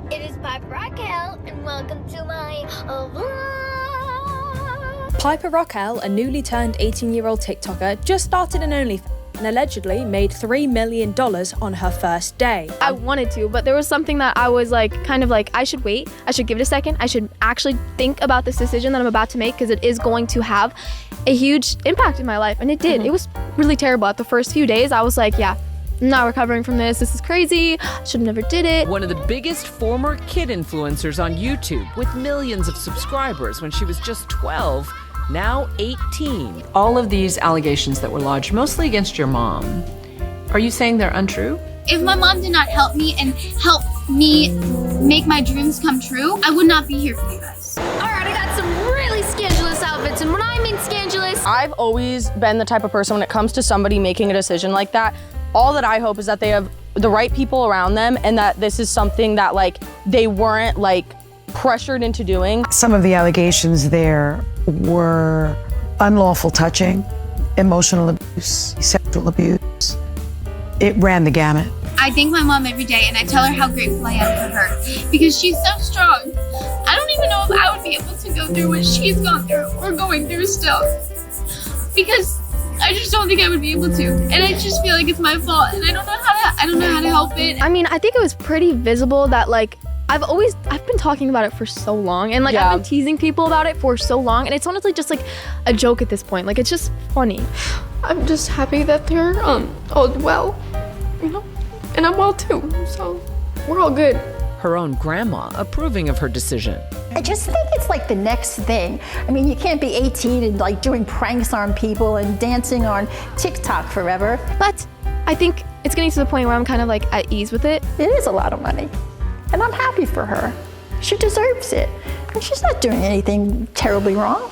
It is Piper Rockelle, and welcome to my vlog. Piper Rockelle, a newly turned 18-year-old TikToker, just started an OnlyFans and allegedly made $3 million on her first day. I wanted to, but there was something that I was like, I should wait, I should give it a second, I should actually think about this decision that I'm about to make because it is going to have a huge impact in my life, and it did. It was really terrible. At the first few days, I was like, yeah, I'm not recovering from this. This is crazy. I should have never did it. One of the biggest former kid influencers on YouTube with millions of subscribers when she was just 12, now 18. All of these allegations that were lodged, mostly against your mom, are you saying they're untrue? If my mom did not help me and help me make my dreams come true, I would not be here for you guys. All right, I got some really scandalous outfits, and when I mean scandalous, I've always been the type of person when it comes to somebody making a decision like that, all that I hope is that they have the right people around them and that this is something that like they weren't like pressured into doing. Some of the allegations there were unlawful touching, emotional abuse, sexual abuse. It ran the gamut. I thank my mom every day and I tell her how grateful I am for her because she's so strong. I don't even know if I would be able to go through what she's gone through or going through still because I just don't think I would be able to, and I just feel like it's my fault, and I don't know how to help it. I mean, I think it was pretty visible that like I've been talking about it for so long, and like I've been teasing people about it for so long, and it's honestly just like a joke at this point. Like it's just funny. I'm just happy that they're all well, you know, and I'm well too. So we're all good. Her own grandma approving of her decision. I just think it's like the next thing. I mean, you can't be 18 and like doing pranks on people and dancing on TikTok forever. But I think it's getting to the point where I'm kind of like at ease with it. It is a lot of money, and I'm happy for her. She deserves it, and she's not doing anything terribly wrong.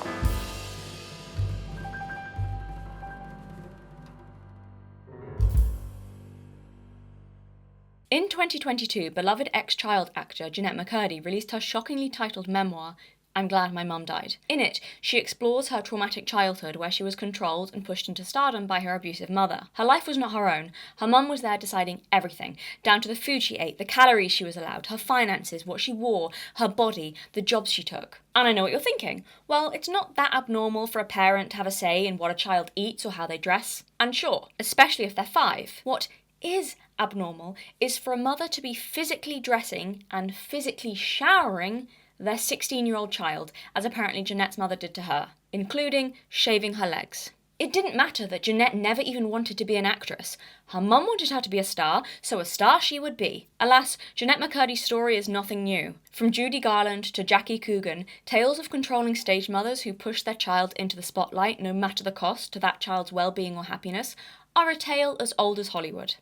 In 2022, beloved ex-child actor Jeanette McCurdy released her shockingly titled memoir, I'm Glad My Mum Died. In it, she explores her traumatic childhood where she was controlled and pushed into stardom by her abusive mother. Her life was not her own. Her mum was there deciding everything, down to the food she ate, the calories she was allowed, her finances, what she wore, her body, the jobs she took. And I know what you're thinking. Well, it's not that abnormal for a parent to have a say in what a child eats or how they dress. And sure, especially if they're 5. What is abnormal is for a mother to be physically dressing and physically showering their 16-year-old child, as apparently Jeanette's mother did to her, including shaving her legs. It didn't matter that Jeanette never even wanted to be an actress. Her mum wanted her to be a star, so a star she would be. Alas, Jeanette McCurdy's story is nothing new. From Judy Garland to Jackie Coogan, tales of controlling stage mothers who push their child into the spotlight no matter the cost to that child's well-being or happiness, are a tale as old as Hollywood.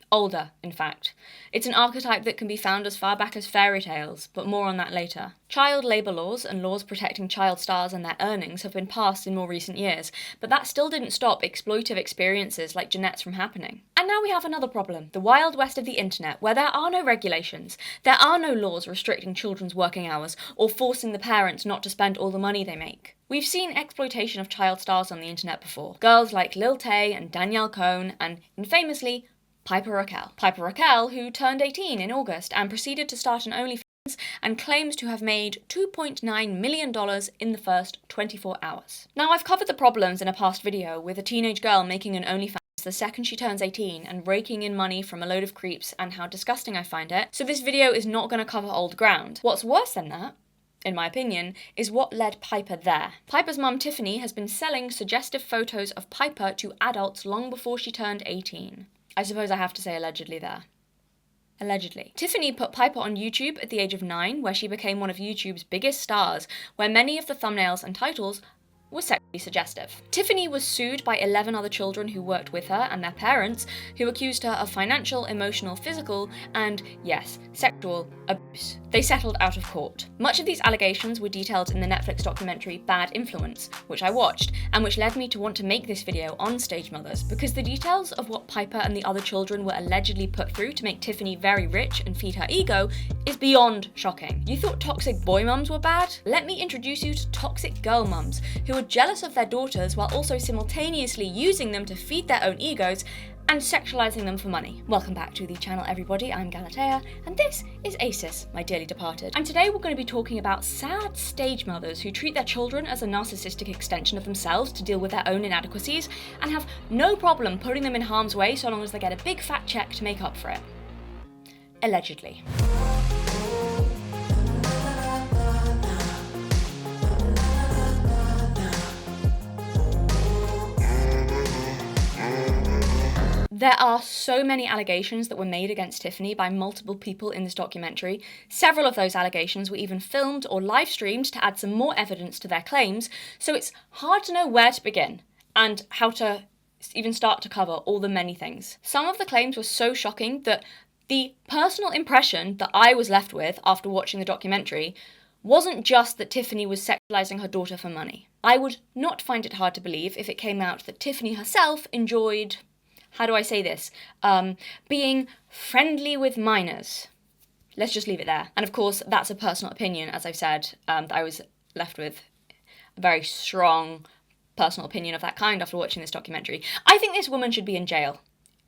Older, in fact. It's an archetype that can be found as far back as fairy tales, but more on that later. Child labour laws and laws protecting child stars and their earnings have been passed in more recent years, but that still didn't stop exploitive experiences like Jeanette's from happening. And now we have another problem, the wild west of the internet, where there are no regulations, there are no laws restricting children's working hours or forcing the parents not to spend all the money they make. We've seen exploitation of child stars on the internet before. Girls like Lil Tay and Danielle Cohn, and infamously, Piper Rockelle. Piper Rockelle, who turned 18 in August and proceeded to start an OnlyFans and claims to have made $2.9 million in the first 24 hours. Now, I've covered the problems in a past video with a teenage girl making an OnlyFans the second she turns 18 and raking in money from a load of creeps and how disgusting I find it, so this video is not going to cover old ground. What's worse than that, in my opinion, is what led Piper there. Piper's mum Tiffany has been selling suggestive photos of Piper to adults long before she turned 18. I suppose I have to say allegedly there. Allegedly. Tiffany put Piper on YouTube at the age of 9, where she became one of YouTube's biggest stars, where many of the thumbnails and titles was sexually suggestive. Tiffany was sued by 11 other children who worked with her and their parents, who accused her of financial, emotional, physical, and, yes, sexual abuse. They settled out of court. Much of these allegations were detailed in the Netflix documentary Bad Influence, which I watched, and which led me to want to make this video on stage mothers, because the details of what Piper and the other children were allegedly put through to make Tiffany very rich and feed her ego is beyond shocking. You thought toxic boy mums were bad? Let me introduce you to toxic girl mums, who were jealous of their daughters while also simultaneously using them to feed their own egos and sexualizing them for money. Welcome back to the channel, everybody. I'm Galatea, and this is Acis, my dearly departed. And today we're going to be talking about sad stage mothers who treat their children as a narcissistic extension of themselves to deal with their own inadequacies, and have no problem putting them in harm's way so long as they get a big fat check to make up for it. Allegedly. There are so many allegations that were made against Tiffany by multiple people in this documentary. Several of those allegations were even filmed or live streamed to add some more evidence to their claims, so it's hard to know where to begin and how to even start to cover all the many things. Some of the claims were so shocking that the personal impression that I was left with after watching the documentary wasn't just that Tiffany was sexualizing her daughter for money. I would not find it hard to believe if it came out that Tiffany herself enjoyed, how do I say this, being friendly with minors. Let's just leave it there. And of course, that's a personal opinion, as I've said. I was left with a very strong personal opinion of that kind after watching this documentary. I think this woman should be in jail,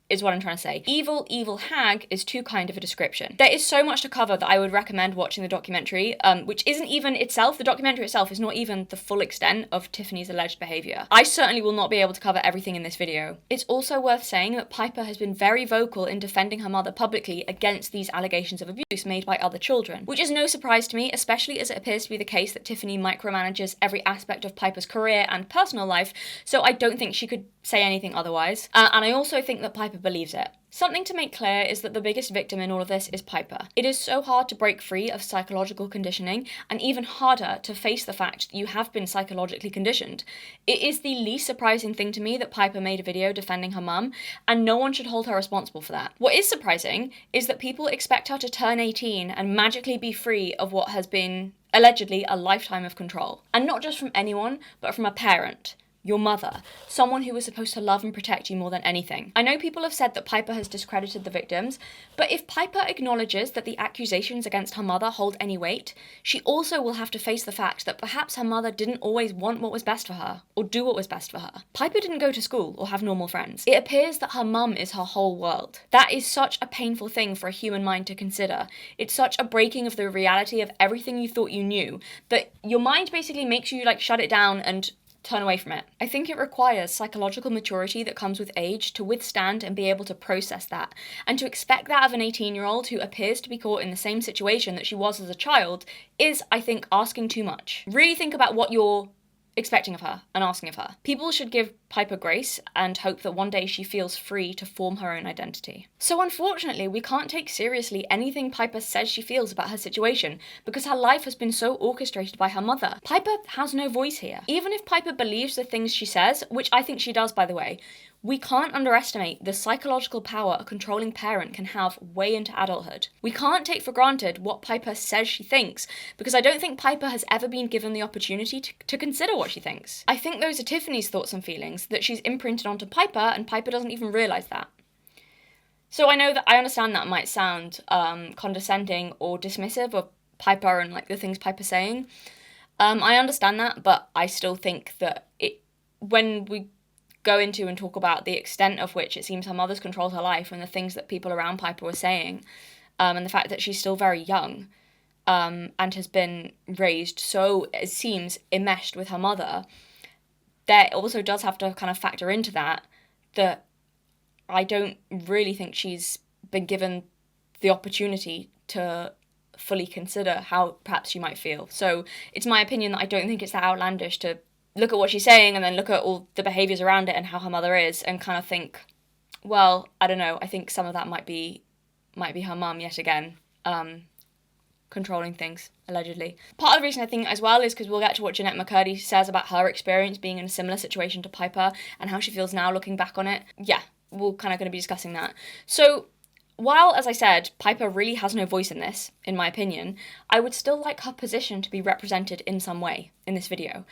is what I'm trying to say. Evil, evil hag is too kind of a description. There is so much to cover that I would recommend watching the documentary, which isn't even itself, the documentary itself is not even the full extent of Tiffany's alleged behaviour. I certainly will not be able to cover everything in this video. It's also worth saying that Piper has been very vocal in defending her mother publicly against these allegations of abuse made by other children, which is no surprise to me, especially as it appears to be the case that Tiffany micromanages every aspect of Piper's career and personal life, so I don't think she could say anything otherwise. And I also think that Piper believes it. Something to make clear is that the biggest victim in all of this is Piper. It is so hard to break free of psychological conditioning, and even harder to face the fact that you have been psychologically conditioned. It is the least surprising thing to me that Piper made a video defending her mum, and no one should hold her responsible for that. What is surprising is that people expect her to turn 18 and magically be free of what has been allegedly a lifetime of control. And not just from anyone, but from a parent. Your mother, someone who was supposed to love and protect you more than anything. I know people have said that Piper has discredited the victims, but if Piper acknowledges that the accusations against her mother hold any weight, she also will have to face the fact that perhaps her mother didn't always want what was best for her, or do what was best for her. Piper didn't go to school or have normal friends. It appears that her mum is her whole world. That is such a painful thing for a human mind to consider. It's such a breaking of the reality of everything you thought you knew, that your mind basically makes you shut it down and turn away from it. I think it requires psychological maturity that comes with age to withstand and be able to process that. And to expect that of an 18-year-old who appears to be caught in the same situation that she was as a child is, I think, asking too much. Really think about what you're expecting of her and asking of her. People should give Piper grace and hope that one day she feels free to form her own identity. So unfortunately, we can't take seriously anything Piper says she feels about her situation because her life has been so orchestrated by her mother. Piper has no voice here. Even if Piper believes the things she says, which I think she does, by the way, we can't underestimate the psychological power a controlling parent can have way into adulthood. We can't take for granted what Piper says she thinks, because I don't think Piper has ever been given the opportunity to consider what she thinks. I think those are Tiffany's thoughts and feelings that she's imprinted onto Piper, and Piper doesn't even realise that. So I understand that might sound condescending or dismissive of Piper and the things Piper's saying. I understand that, but I still think that when we go into and talk about the extent of which it seems her mother's controlled her life and the things that people around Piper were saying, and the fact that she's still very young and has been raised so, it seems, enmeshed with her mother, there also does have to kind of factor into that I don't really think she's been given the opportunity to fully consider how perhaps she might feel. So it's my opinion that I don't think it's that outlandish to look at what she's saying and then look at all the behaviours around it and how her mother is and kind of think, well, I don't know, I think some of that might be her mum yet again, controlling things, allegedly. Part of the reason I think as well is because we'll get to what Jeanette McCurdy says about her experience being in a similar situation to Piper and how she feels now looking back on it. Yeah, we're kind of going to be discussing that. So while, as I said, Piper really has no voice in this, in my opinion, I would still like her position to be represented in some way in this video.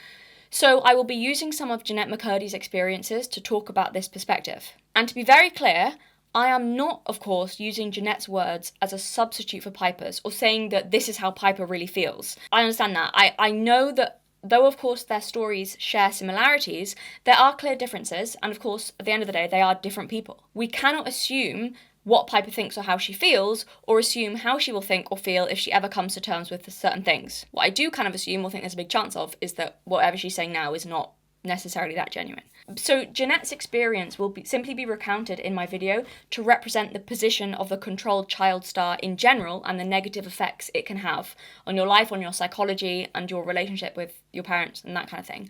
So I will be using some of Jeanette McCurdy's experiences to talk about this perspective. And to be very clear, I am not, of course, using Jeanette's words as a substitute for Piper's or saying that this is how Piper really feels. I understand that. I know that though of course their stories share similarities, there are clear differences, and of course, at the end of the day, they are different people. We cannot assume what Piper thinks or how she feels, or assume how she will think or feel if she ever comes to terms with certain things. What I do kind of assume, or think there's a big chance of, is that whatever she's saying now is not necessarily that genuine. So Jeanette's experience will simply be recounted in my video to represent the position of the controlled child star in general and the negative effects it can have on your life, on your psychology, and your relationship with your parents and that kind of thing.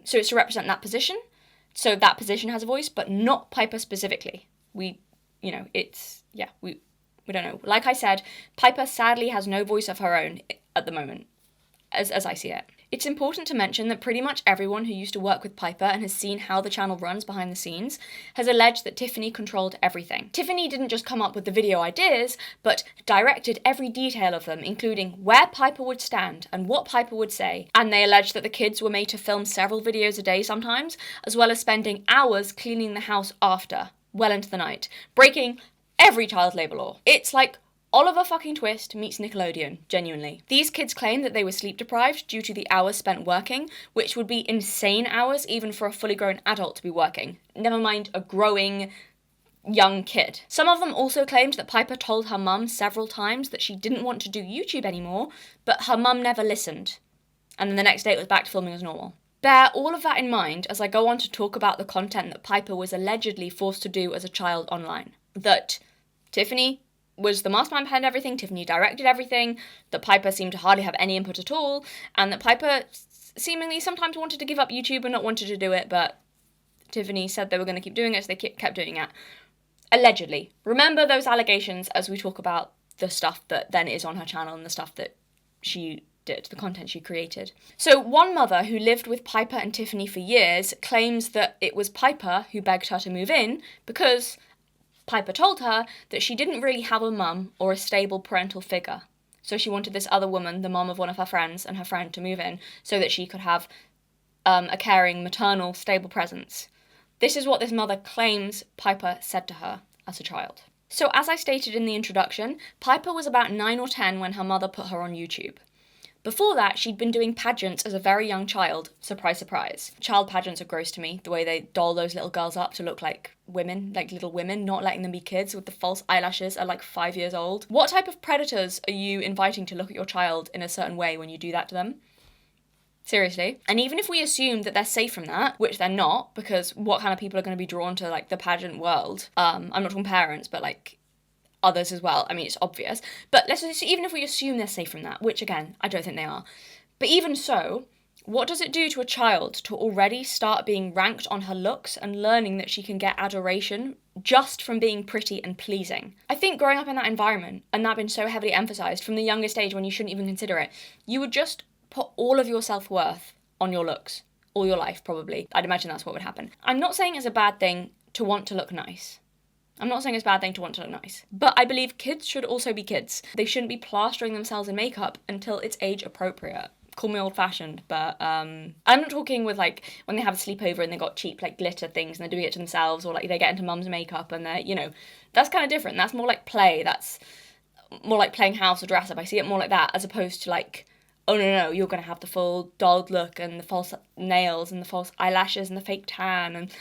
So it's to represent that position. So that position has a voice, but not Piper specifically. We don't know. Like I said, Piper sadly has no voice of her own at the moment, as I see it. It's important to mention that pretty much everyone who used to work with Piper and has seen how the channel runs behind the scenes has alleged that Tiffany controlled everything. Tiffany didn't just come up with the video ideas, but directed every detail of them, including where Piper would stand and what Piper would say. And they alleged that the kids were made to film several videos a day sometimes, as well as spending hours cleaning the house after, well into the night, breaking every child labour law. It's like Oliver fucking Twist meets Nickelodeon, genuinely. These kids claim that they were sleep deprived due to the hours spent working, which would be insane hours even for a fully grown adult to be working, never mind a growing young kid. Some of them also claimed that Piper told her mum several times that she didn't want to do YouTube anymore, but her mum never listened. And then the next day it was back to filming as normal. Bear all of that in mind as I go on to talk about the content that Piper was allegedly forced to do as a child online. That Tiffany was the mastermind behind everything, Tiffany directed everything, that Piper seemed to hardly have any input at all, and that Piper seemingly sometimes wanted to give up YouTube and not wanted to do it, but Tiffany said they were going to keep doing it, so they kept doing it. Allegedly. Remember those allegations as we talk about the stuff that then is on her channel and the stuff that she did, the content she created. So one mother who lived with Piper and Tiffany for years claims that it was Piper who begged her to move in because Piper told her that she didn't really have a mum or a stable parental figure. So she wanted this other woman, the mum of one of her friends, and her friend to move in so that she could have a caring, maternal, stable presence. This is what this mother claims Piper said to her as a child. So as I stated in the introduction, Piper was about 9 or 10 when her mother put her on YouTube. Before that, she'd been doing pageants as a very young child. Surprise, surprise. Child pageants are gross to me, the way they doll those little girls up to look like women, like little women, not letting them be kids with the false eyelashes at like 5 years old. What type of predators are you inviting to look at your child in a certain way when you do that to them? Seriously. And even if we assume that they're safe from that, which they're not, because what kind of people are going to be drawn to like the pageant world? I'm not talking parents, but like others as well. I mean, it's obvious. But let's just, even if we assume they're safe from that, which again, I don't think they are. But even so, what does it do to a child to already start being ranked on her looks and learning that she can get adoration just from being pretty and pleasing? I think growing up in that environment, and that being so heavily emphasised from the youngest age when you shouldn't even consider it, you would just put all of your self-worth on your looks. All your life, probably. I'd imagine that's what would happen. I'm not saying it's a bad thing to want to look nice. I'm not saying it's a bad thing to want to look nice. But I believe kids should also be kids. They shouldn't be plastering themselves in makeup until it's age appropriate. Call me old-fashioned, but I'm not talking with like when they have a sleepover and they got cheap like glitter things and they're doing it to themselves, or like they get into mum's makeup and they're, you know, that's kind of different. That's more like play. That's more like playing house or dress up. I see it more like that as opposed to like, oh no, you're going to have the full dolled look and the false nails and the false eyelashes and the fake tan and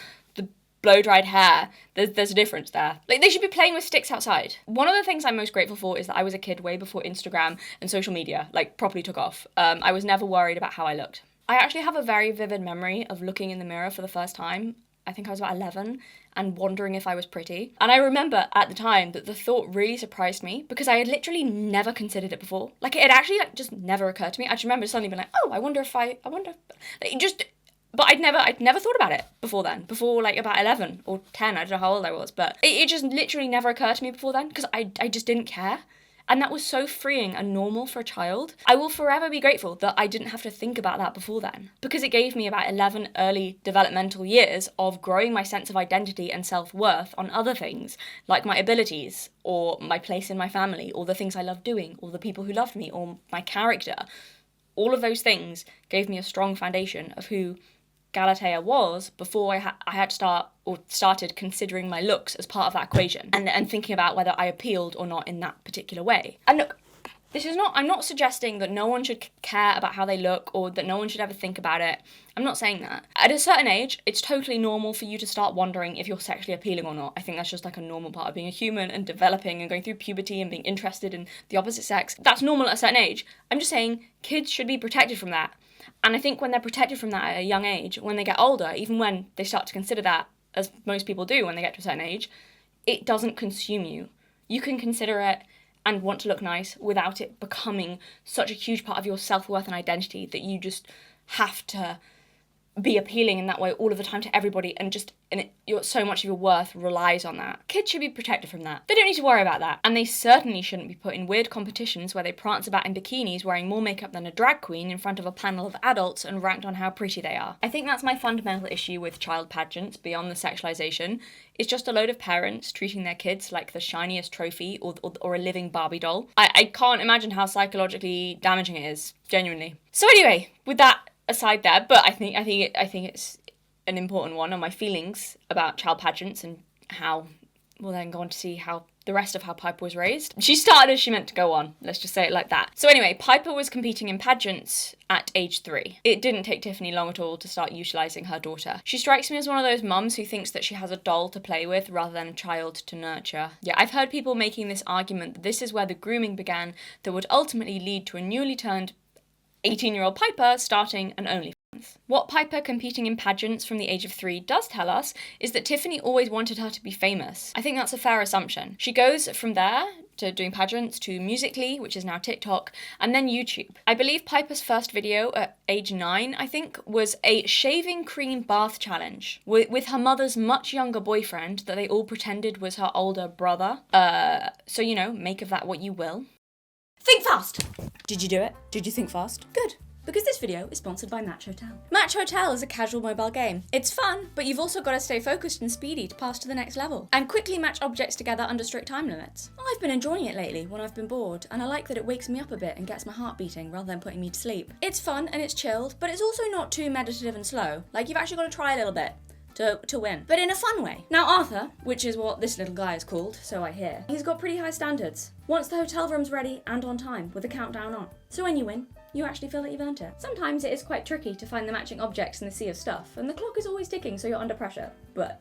blow-dried hair. There's a difference there. Like, they should be playing with sticks outside. One of the things I'm most grateful for is that I was a kid way before Instagram and social media, like, properly took off. I was never worried about how I looked. I actually have a very vivid memory of looking in the mirror for the first time. I think I was about 11 and wondering if I was pretty. And I remember at the time that the thought really surprised me because I had literally never considered it before. Like, it had actually like just never occurred to me. I just remember suddenly being like, oh, I wonder. Like, just... But I'd never thought about it before then. Before like about 11 or 10, I don't know how old I was, but it just literally never occurred to me before then because I just didn't care. And that was so freeing and normal for a child. I will forever be grateful that I didn't have to think about that before then because it gave me about 11 early developmental years of growing my sense of identity and self-worth on other things like my abilities or my place in my family or the things I loved doing or the people who loved me or my character. All of those things gave me a strong foundation of who Galatea was before I had started considering my looks as part of that equation and thinking about whether I appealed or not in that particular way. And look, I'm not suggesting that no one should care about how they look or that no one should ever think about it. I'm not saying that. At a certain age, it's totally normal for you to start wondering if you're sexually appealing or not. I think that's just like a normal part of being a human and developing and going through puberty and being interested in the opposite sex. That's normal at a certain age. I'm just saying kids should be protected from that. And I think when they're protected from that at a young age, when they get older, even when they start to consider that, as most people do when they get to a certain age, it doesn't consume you. You can consider it and want to look nice without it becoming such a huge part of your self-worth and identity that you just have to be appealing in that way all of the time to everybody, and so much of your worth relies on that. Kids should be protected from that. They don't need to worry about that. And they certainly shouldn't be put in weird competitions where they prance about in bikinis wearing more makeup than a drag queen in front of a panel of adults and ranked on how pretty they are. I think that's my fundamental issue with child pageants, beyond the sexualization. It's just a load of parents treating their kids like the shiniest trophy or a living Barbie doll. I can't imagine how psychologically damaging it is, genuinely. So anyway, with that aside there, but I think it's an important one on my feelings about child pageants and how we'll then go on to see how the rest of how Piper was raised. She started as she meant to go on, let's just say it like that. So anyway, Piper was competing in pageants at age 3. It didn't take Tiffany long at all to start utilising her daughter. She strikes me as one of those mums who thinks that she has a doll to play with rather than a child to nurture. Yeah, I've heard people making this argument that this is where the grooming began that would ultimately lead to a newly turned 18-year-old Piper starting an OnlyFans. What Piper competing in pageants from the age of 3 does tell us is that Tiffany always wanted her to be famous. I think that's a fair assumption. She goes from there to doing pageants to Musical.ly, which is now TikTok, and then YouTube. I believe Piper's first video at age 9, I think, was a shaving cream bath challenge with her mother's much younger boyfriend that they all pretended was her older brother. So, make of that what you will. Think fast! Did you do it? Did you think fast? Good, because this video is sponsored by Match Hotel. Match Hotel is a casual mobile game. It's fun, but you've also got to stay focused and speedy to pass to the next level, and quickly match objects together under strict time limits. I've been enjoying it lately when I've been bored, and I like that it wakes me up a bit and gets my heart beating rather than putting me to sleep. It's fun and it's chilled, but it's also not too meditative and slow. Like, you've actually got to try a little bit to win, but in a fun way. Now Arthur, which is what this little guy is called, so I hear, he's got pretty high standards. Wants the hotel rooms ready and on time with a countdown on. So when you win, you actually feel that you've earned it. Sometimes it is quite tricky to find the matching objects in the sea of stuff, and the clock is always ticking, so you're under pressure,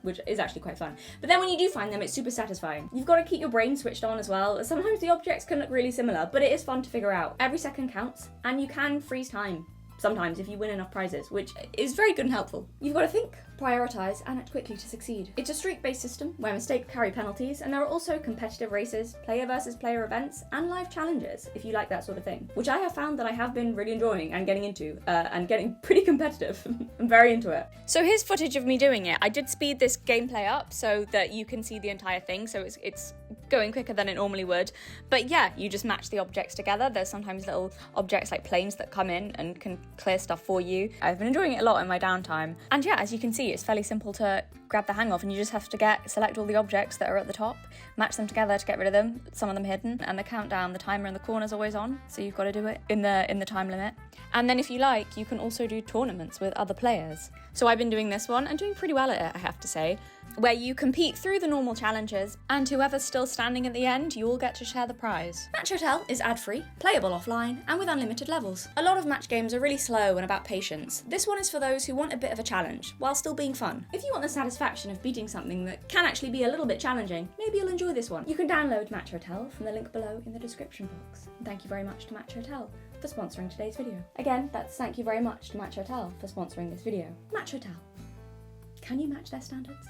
which is actually quite fun. But then when you do find them, it's super satisfying. You've got to keep your brain switched on as well. Sometimes the objects can look really similar, but it is fun to figure out. Every second counts, and you can freeze time sometimes if you win enough prizes, which is very good and helpful. You've got to think, prioritise, and act quickly to succeed. It's a streak-based system where mistakes carry penalties, and there are also competitive races, player versus player events, and live challenges, if you like that sort of thing, which I have found that I have been really enjoying and getting into, and getting pretty competitive. I'm very into it. So here's footage of me doing it. I did speed this gameplay up so that you can see the entire thing, so it's going quicker than it normally would. But yeah, you just match the objects together. There's sometimes little objects like planes that come in and can clear stuff for you. I've been enjoying it a lot in my downtime. And yeah, as you can see, it's fairly simple to grab the hang of, and you just have to select all the objects that are at the top, match them together to get rid of them, some of them hidden, and the countdown, the timer in the corner's always on, so you've got to do it in the time limit. And then if you like, you can also do tournaments with other players. So I've been doing this one and doing pretty well at it, I have to say, where you compete through the normal challenges, and whoever's still standing at the end, you all get to share the prize. Match Hotel is ad-free, playable offline, and with unlimited levels. A lot of match games are really slow and about patience. This one is for those who want a bit of a challenge, while still being fun. If you want the satisfaction of beating something that can actually be a little bit challenging, maybe you'll enjoy this one. You can download Match Hotel from the link below in the description box. And thank you very much to Match Hotel for sponsoring today's video. Again, that's thank you very much to Match Hotel for sponsoring this video. Match Hotel. Can you match their standards?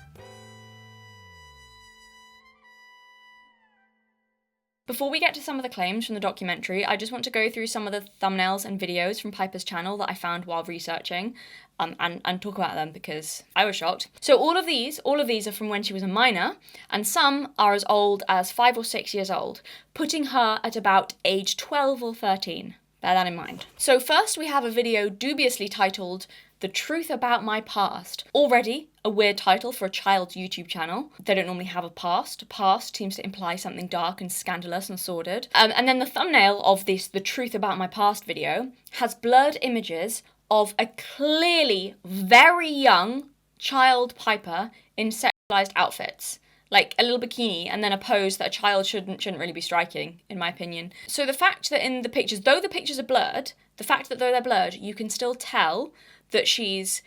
Before we get to some of the claims from the documentary, I just want to go through some of the thumbnails and videos from Piper's channel that I found while researching, and talk about them because I was shocked. So all of these are from when she was a minor, and some are as old as 5 or 6 years old, putting her at about age 12 or 13. Bear that in mind. So first we have a video dubiously titled The Truth About My Past. Already a weird title for a child's YouTube channel. They don't normally have a past. Past seems to imply something dark and scandalous and sordid. And then the thumbnail of this The Truth About My Past video has blurred images of a clearly very young child Piper in sexualized outfits. like a little bikini, and then a pose that a child shouldn't really be striking, in my opinion. So the fact that in the pictures, though the pictures are blurred, the fact that though they're blurred, you can still tell that she's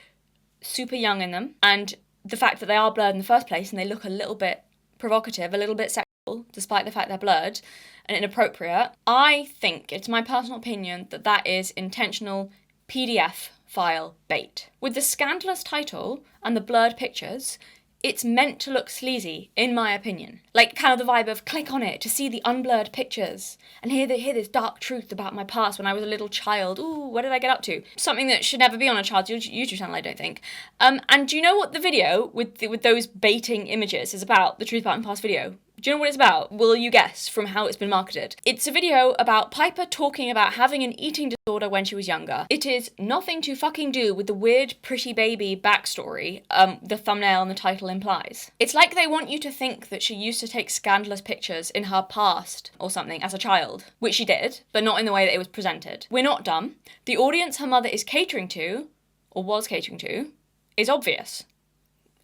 super young in them, and the fact that they are blurred in the first place and they look a little bit provocative, a little bit sexual, despite the fact they're blurred and inappropriate, I think, it's my personal opinion, that that is intentional PDF file bait. With the scandalous title and the blurred pictures, it's meant to look sleazy, in my opinion. Like, kind of the vibe of click on it to see the unblurred pictures and hear this dark truth about my past when I was a little child. Ooh, what did I get up to? Something that should never be on a child's YouTube channel, I don't think. And do you know what the video with those baiting images is about? The truth about my past video? Do you know what it's about? Will you guess from how it's been marketed? It's a video about Piper talking about having an eating disorder when she was younger. It is nothing to fucking do with the weird pretty baby backstory the thumbnail and the title implies. It's like they want you to think that she used to take scandalous pictures in her past or something as a child, which she did, but not in the way that it was presented. We're not dumb. The audience her mother is catering to, or was catering to, is obvious,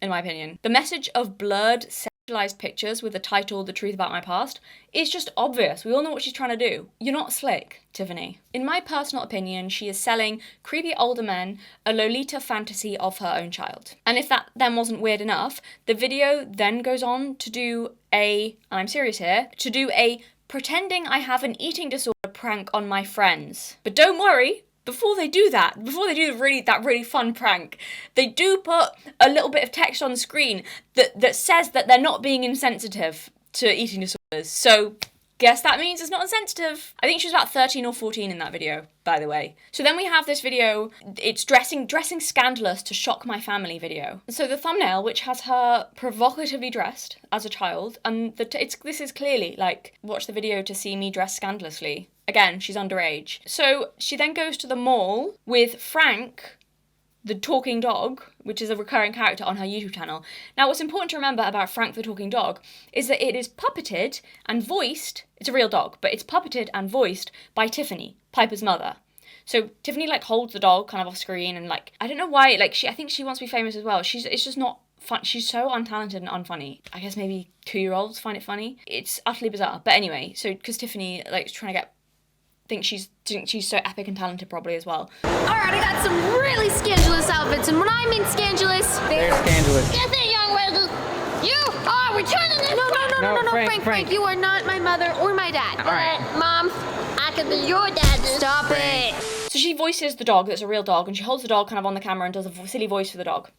in my opinion. The message of blurred sexualized pictures with the title The Truth About My Past is just obvious. We all know what she's trying to do. You're not slick, Tiffany. In my personal opinion, she is selling creepy older men a Lolita fantasy of her own child. And if that then wasn't weird enough, the video then goes on to do and I'm serious here, to do a pretending I have an eating disorder prank on my friends. But don't worry, before they do that really fun prank, they do put a little bit of text on screen that says that they're not being insensitive to eating disorders. So guess that means it's not insensitive. I think she was about 13 or 14 in that video, by the way. So then we have this video, it's dressing scandalous to shock my family video. So the thumbnail, which has her provocatively dressed as a child, and this is clearly like, watch the video to see me dress scandalously. Again, she's underage. So she then goes to the mall with Frank, the talking dog, which is a recurring character on her YouTube channel. Now, what's important to remember about Frank the talking dog is that it is puppeted and voiced, it's a real dog, but it's puppeted and voiced by Tiffany, Piper's mother. So Tiffany like holds the dog kind of off screen and like, I don't know why, like I think she wants to be famous as well. It's just not fun. She's so untalented and unfunny. I guess maybe 2-year-olds find it funny. It's utterly bizarre. But anyway, so because Tiffany like is trying to think she's so epic and talented probably as well. Alright, I got some really scandalous outfits, and when I mean scandalous, they're scandalous. Get there, young lady! You are returning this. No, Frank, you are not my mother or my dad. Alright. Mom, I can be your dad. Stop Frank. it. So she voices the dog, that's a real dog, and she holds the dog kind of on the camera and does a silly voice for the dog.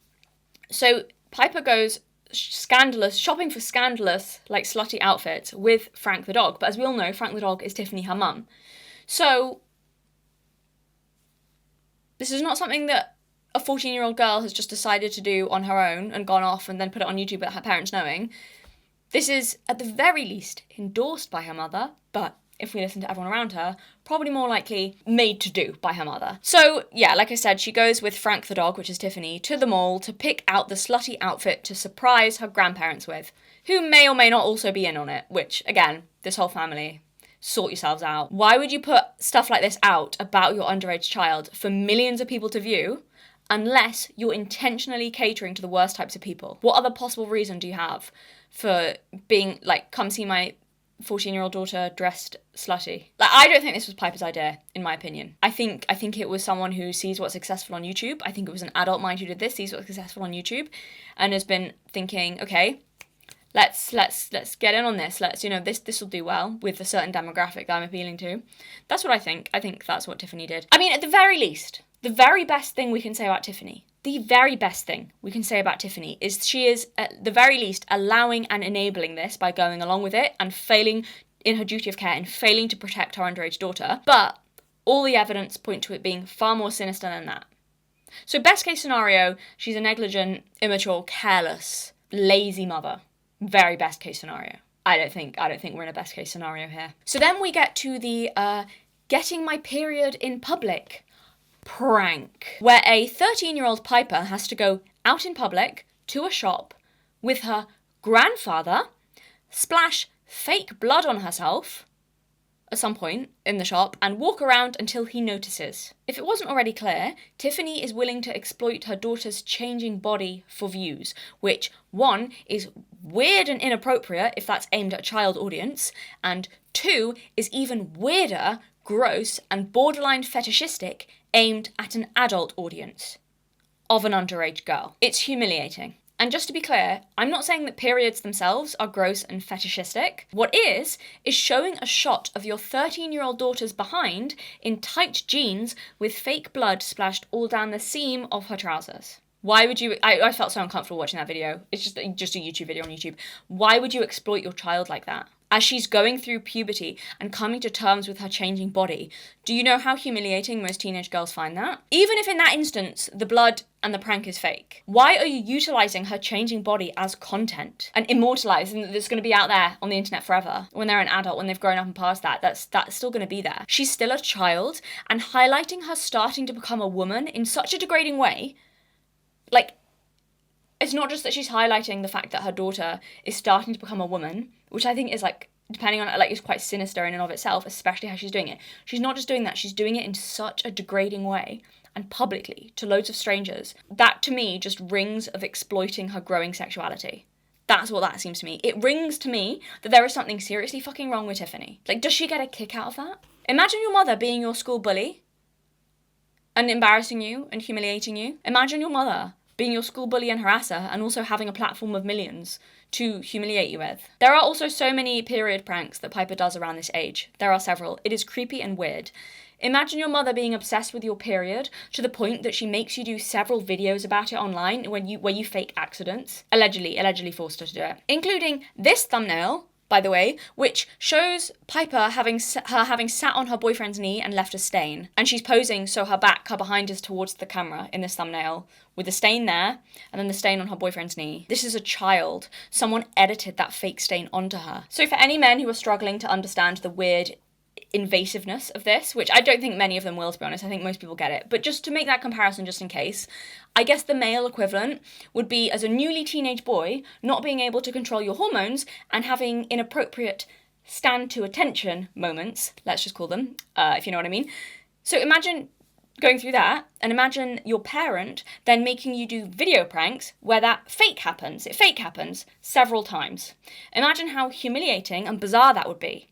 So Piper goes shopping for scandalous, like slutty outfits with Frank the dog. But as we all know, Frank the dog is Tiffany, her mum. So this is not something that a 14-year-old girl has just decided to do on her own and gone off and then put it on YouTube without her parents knowing. This is, at the very least, endorsed by her mother, but if we listen to everyone around her, probably more likely made to do by her mother. So, yeah, like I said, she goes with Frank the dog, which is Tiffany, to the mall to pick out the slutty outfit to surprise her grandparents with, who may or may not also be in on it, which, again, this whole family, sort yourselves out. Why would you put stuff like this out about your underage child for millions of people to view unless you're intentionally catering to the worst types of people? What other possible reason do you have for being like, come see my 14-year-old daughter dressed slutty? Like, I don't think this was Piper's idea, in my opinion. I think it was someone who sees what's successful on YouTube. I think it was an adult mind who did this, sees what's successful on YouTube, and has been thinking, okay, let's get in on this. Let's, this will do well with a certain demographic that I'm appealing to. That's what I think. I think that's what Tiffany did. I mean, at the very least, the very best thing we can say about Tiffany, is she is, at the very least, allowing and enabling this by going along with it and failing in her duty of care and failing to protect her underage daughter. But all the evidence point to it being far more sinister than that. So best case scenario, she's a negligent, immature, careless, lazy mother. Very best case scenario. I don't think we're in a best case scenario here. So then we get to the getting my period in public prank, where a 13-year-old Piper has to go out in public to a shop with her grandfather, splash fake blood on herself, at some point in the shop and walk around until he notices. If it wasn't already clear, Tiffany is willing to exploit her daughter's changing body for views, which, one, is weird and inappropriate if that's aimed at a child audience, and two, is even weirder, gross, and borderline fetishistic aimed at an adult audience of an underage girl. It's humiliating. And just to be clear, I'm not saying that periods themselves are gross and fetishistic. What is showing a shot of your 13-year-old daughter's behind in tight jeans with fake blood splashed all down the seam of her trousers. Why would you... I felt so uncomfortable watching that video. It's just a YouTube video on YouTube. Why would you exploit your child like that? As she's going through puberty and coming to terms with her changing body, do you know how humiliating most teenage girls find that? Even if in that instance, the blood and the prank is fake. Why are you utilising her changing body as content and immortalising that it's going to be out there on the internet forever? When they're an adult, when they've grown up and past that, that's still going to be there. She's still a child, and highlighting her starting to become a woman in such a degrading way, like, it's not just that she's highlighting the fact that her daughter is starting to become a woman, which I think is, like, depending on it, like, is quite sinister in and of itself, especially how she's doing it. She's not just doing that, she's doing it in such a degrading way and publicly to loads of strangers. That, to me, just rings of exploiting her growing sexuality. That's what that seems to me. It rings to me that there is something seriously fucking wrong with Tiffany. Like, does she get a kick out of that? Imagine your mother being your school bully and embarrassing you and humiliating you. Imagine your mother being your school bully and harasser, and also having a platform of millions to humiliate you with. There are also so many period pranks that Piper does around this age. There are several. It is creepy and weird. Imagine your mother being obsessed with your period to the point that she makes you do several videos about it online where you fake accidents. Allegedly forced her to do it. Including this thumbnail, by the way, which shows Piper having sat on her boyfriend's knee and left a stain. And she's posing so her behind is towards the camera in this thumbnail, with the stain there, and then the stain on her boyfriend's knee. This is a child. Someone edited that fake stain onto her. So for any men who are struggling to understand the weird invasiveness of this, which I don't think many of them will, to be honest, I think most people get it, but just to make that comparison just in case, I guess the male equivalent would be as a newly teenage boy not being able to control your hormones and having inappropriate stand to attention moments, let's just call them, if you know what I mean. So imagine going through that, and imagine your parent then making you do video pranks where that fake happens. It fake happens several times. Imagine how humiliating and bizarre that would be.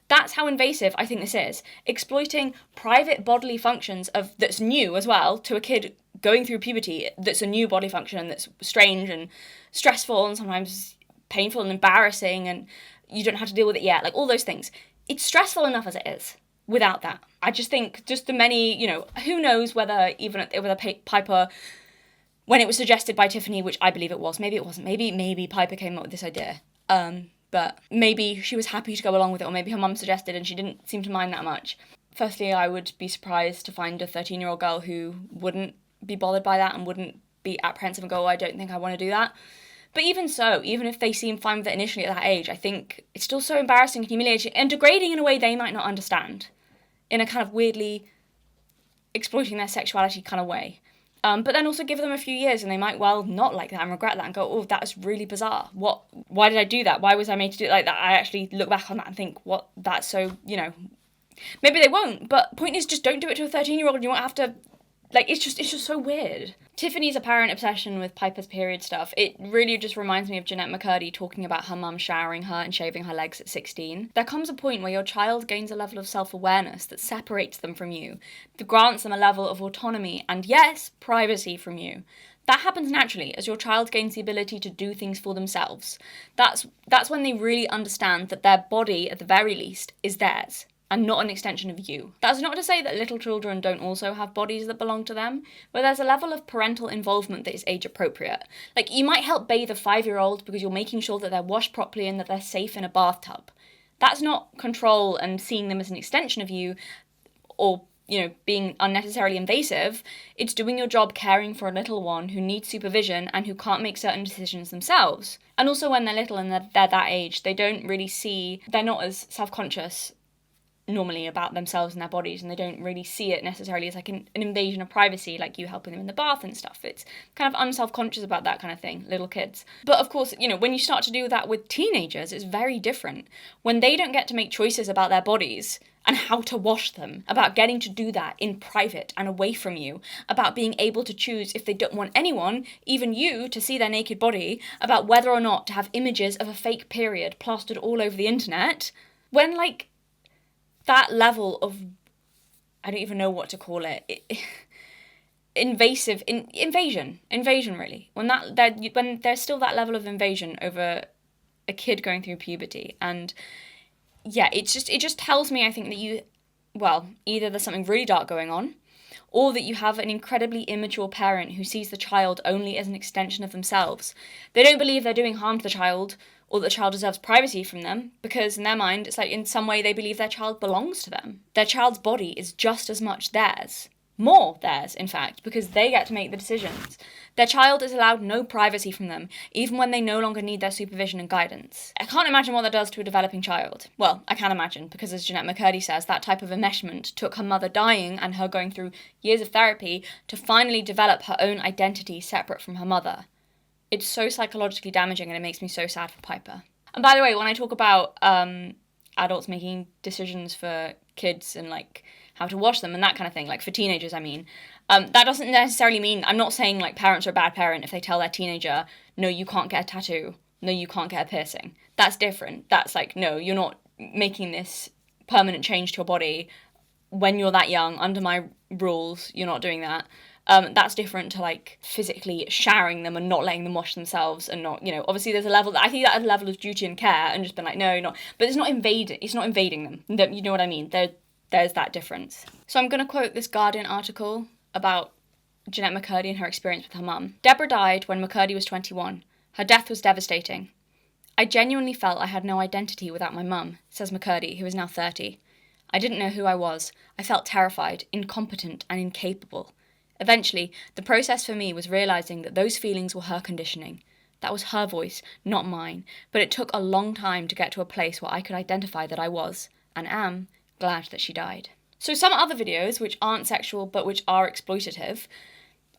That's how invasive I think this is. Exploiting private bodily functions that's new as well to a kid going through puberty, that's a new body function that's strange and stressful and sometimes painful and embarrassing, and you don't have to deal with it yet. Like, all those things. It's stressful enough as it is without that. I just think just the many, who knows whether Piper, when it was suggested by Tiffany, which I believe it was, maybe it wasn't, maybe Piper came up with this idea. But maybe she was happy to go along with it, or maybe her mum suggested and she didn't seem to mind that much. Firstly, I would be surprised to find a 13-year-old girl who wouldn't be bothered by that and wouldn't be apprehensive and go, oh, I don't think I want to do that. But even so, even if they seem fine with it initially at that age, I think it's still so embarrassing and humiliating and degrading in a way they might not understand, in a kind of weirdly exploiting their sexuality kind of way. But then also give them a few years and they might well not like that and regret that and go, oh, that is really bizarre. Why did I do that? Why was I made to do it like that? I actually look back on that and think, that's so, maybe they won't. But point is, just don't do it to a 13-year-old and you won't have to, it's just so weird. Tiffany's apparent obsession with Piper's period stuff, it really just reminds me of Jeanette McCurdy talking about her mum showering her and shaving her legs at 16. There comes a point where your child gains a level of self-awareness that separates them from you, that grants them a level of autonomy and, yes, privacy from you. That happens naturally as your child gains the ability to do things for themselves. That's when they really understand that their body, at the very least, is theirs and not an extension of you. That's not to say that little children don't also have bodies that belong to them, but there's a level of parental involvement that is age appropriate. Like, you might help bathe a 5-year-old because you're making sure that they're washed properly and that they're safe in a bathtub. That's not control and seeing them as an extension of you or, being unnecessarily invasive. It's doing your job caring for a little one who needs supervision and who can't make certain decisions themselves. And also when they're little and they're that age, they don't really they're not as self-conscious normally about themselves and their bodies, and they don't really see it necessarily as like an invasion of privacy, like you helping them in the bath and stuff. It's kind of unself-conscious about that kind of thing, little kids. But of course, you know, when you start to do that with teenagers, it's very different. When they don't get to make choices about their bodies and how to wash them, about getting to do that in private and away from you, about being able to choose if they don't want anyone, even you, to see their naked body, about whether or not to have images of a fake period plastered all over the internet, when like that level of, I don't even know what to call it, invasion really, when there's still that level of invasion over a kid going through puberty. And yeah, it just tells me, I think, that either there's something really dark going on, or that you have an incredibly immature parent who sees the child only as an extension of themselves. They don't believe they're doing harm to the child, or that the child deserves privacy from them, because in their mind, it's like in some way they believe their child belongs to them. Their child's body is just as much theirs. More theirs, in fact, because they get to make the decisions. Their child is allowed no privacy from them, even when they no longer need their supervision and guidance. I can't imagine what that does to a developing child. Well, I can imagine, because as Jeanette McCurdy says, that type of enmeshment took her mother dying and her going through years of therapy to finally develop her own identity separate from her mother. It's so psychologically damaging, and it makes me so sad for Piper. And by the way, when I talk about adults making decisions for kids and like how to wash them and that kind of thing, like for teenagers, I mean, that doesn't necessarily mean, I'm not saying like parents are a bad parent if they tell their teenager, no, you can't get a tattoo, no, you can't get a piercing. That's different. That's like, no, you're not making this permanent change to your body when you're that young, under my rules, you're not doing that. That's different to like physically showering them and not letting them wash themselves, and not, you know, obviously there's a level, I think that a level of duty and care, and just been like, no, not, but it's not invading them. You know what I mean? There's that difference. So I'm going to quote this Guardian article about Jeanette McCurdy and her experience with her mum. Deborah died when McCurdy was 21. Her death was devastating. I genuinely felt I had no identity without my mum, says McCurdy, who is now 30. I didn't know who I was. I felt terrified, incompetent, and incapable. Eventually, the process for me was realising that those feelings were her conditioning. That was her voice, not mine, but it took a long time to get to a place where I could identify that I was, and am, glad that she died. So some other videos, which aren't sexual but which are exploitative,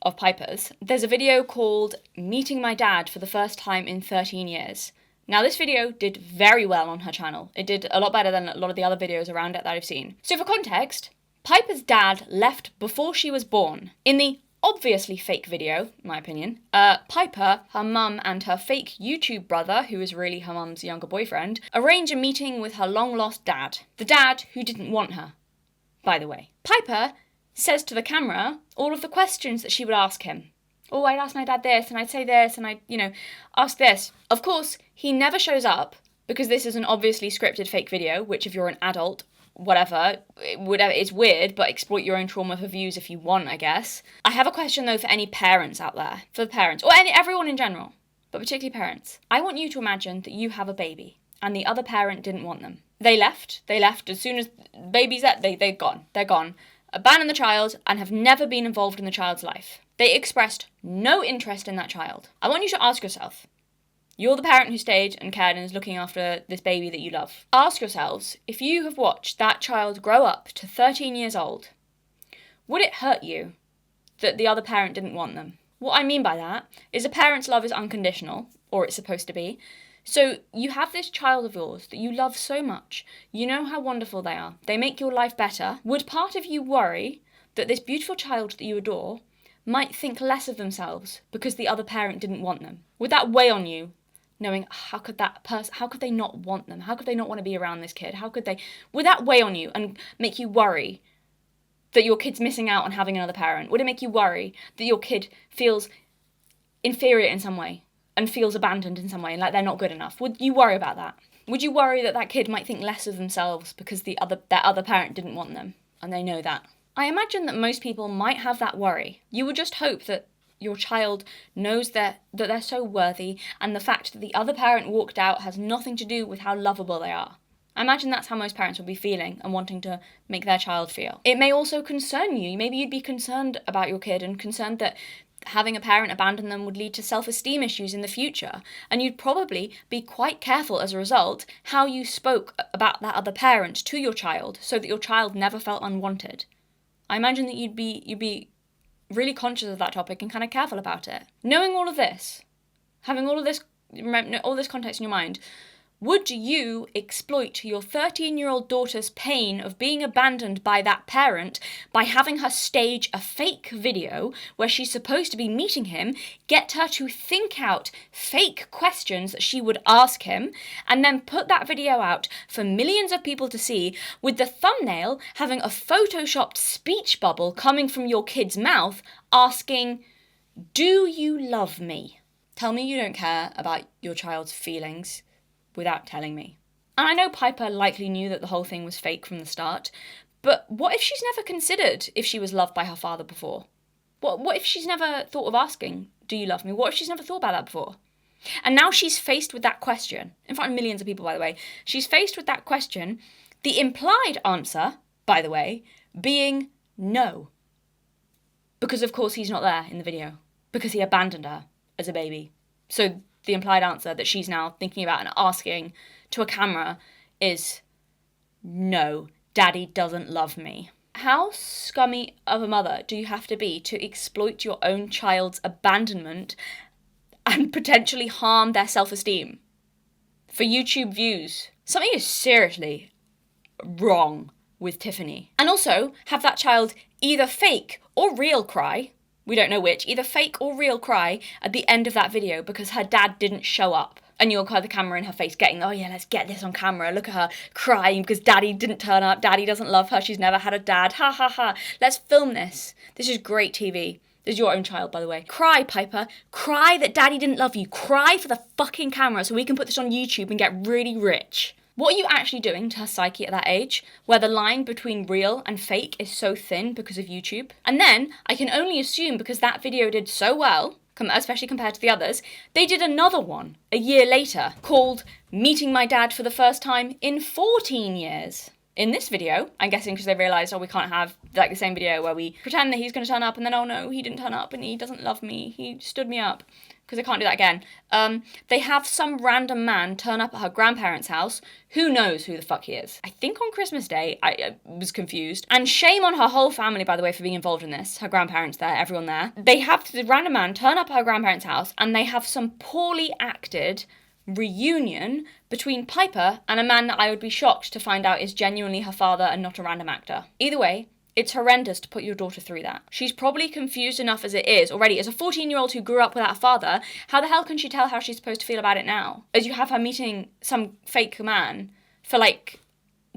of Piper's, there's a video called Meeting My Dad for the First Time in 13 Years. Now this video did very well on her channel. It did a lot better than a lot of the other videos around it that I've seen. So for context, Piper's dad left before she was born. In the obviously fake video, in my opinion, Piper, her mum, and her fake YouTube brother, who is really her mum's younger boyfriend, arrange a meeting with her long-lost dad. The dad who didn't want her, by the way. Piper says to the camera all of the questions that she would ask him. Oh, I'd ask my dad this, and I'd say this, and I'd, ask this. Of course, he never shows up, because this is an obviously scripted fake video, which if you're an adult, whatever, it's weird, but exploit your own trauma for views if you want, I guess. I have a question, though, for any parents out there. For the parents, or everyone in general, but particularly parents. I want you to imagine that you have a baby, and the other parent didn't want them. They left as soon as baby's at, they're gone. Abandon the child, and have never been involved in the child's life. They expressed no interest in that child. I want you to ask yourself, you're the parent who stayed and cared and is looking after this baby that you love. Ask yourselves, if you have watched that child grow up to 13 years old, would it hurt you that the other parent didn't want them? What I mean by that is a parent's love is unconditional, or it's supposed to be. So you have this child of yours that you love so much. You know how wonderful they are. They make your life better. Would part of you worry that this beautiful child that you adore might think less of themselves because the other parent didn't want them? Would that weigh on you, knowing how could they not want them? How could they not want to be around this kid? Would that weigh on you and make you worry that your kid's missing out on having another parent? Would it make you worry that your kid feels inferior in some way and feels abandoned in some way and like they're not good enough? Would you worry about that? Would you worry that that kid might think less of themselves because their other parent didn't want them and they know that? I imagine that most people might have that worry. You would just hope that your child knows that they're so worthy, and the fact that the other parent walked out has nothing to do with how lovable they are. I imagine that's how most parents would be feeling and wanting to make their child feel. It may also concern you. Maybe you'd be concerned about your kid and concerned that having a parent abandon them would lead to self-esteem issues in the future, and you'd probably be quite careful as a result how you spoke about that other parent to your child so that your child never felt unwanted. I imagine that you'd be really conscious of that topic and kind of careful about it. Knowing all of this, having all this context in your mind, would you exploit your 13-year-old daughter's pain of being abandoned by that parent by having her stage a fake video where she's supposed to be meeting him, get her to think out fake questions that she would ask him, and then put that video out for millions of people to see, with the thumbnail having a photoshopped speech bubble coming from your kid's mouth asking, "Do you love me?" Tell me you don't care about your child's feelings without telling me. And I know Piper likely knew that the whole thing was fake from the start, but what if she's never considered if she was loved by her father before? What if she's never thought of asking, "Do you love me?" What if she's never thought about that before? And now she's faced with that question, in front of millions of people, by the way. She's faced with that question, the implied answer, by the way, being no. Because of course he's not there in the video, because he abandoned her as a baby. So the implied answer that she's now thinking about and asking to a camera is, no, Daddy doesn't love me. How scummy of a mother do you have to be to exploit your own child's abandonment and potentially harm their self-esteem for YouTube views? Something is seriously wrong with Tiffany. And also have that child either fake or real cry, we don't know which, either fake or real cry at the end of that video because her dad didn't show up. And you'll have the camera in her face getting, oh yeah, let's get this on camera. Look at her crying because Daddy didn't turn up. Daddy doesn't love her. She's never had a dad. Ha ha ha. Let's film this. This is great TV. This is your own child, by the way. Cry, Piper. Cry that Daddy didn't love you. Cry for the fucking camera so we can put this on YouTube and get really rich. What are you actually doing to her psyche at that age, where the line between real and fake is so thin because of YouTube? And then, I can only assume because that video did so well, especially compared to the others, they did another one a year later called Meeting My Dad for the First Time in 14 Years. In this video, I'm guessing because they realised, oh, we can't have like the same video where we pretend that he's going to turn up and then, oh no, he didn't turn up and he doesn't love me, he stood me up. Because I can't do that again. They have some random man turn up at her grandparents' house. Who knows who the fuck he is? I think on Christmas Day, I was confused. And shame on her whole family, by the way, for being involved in this. Her grandparents there, everyone there. They have the random man turn up at her grandparents' house and they have some poorly acted reunion between Piper and a man that I would be shocked to find out is genuinely her father and not a random actor. Either way, it's horrendous to put your daughter through that. She's probably confused enough as it is already. As a 14-year-old who grew up without a father, how the hell can she tell how she's supposed to feel about it now? As you have her meeting some fake man for like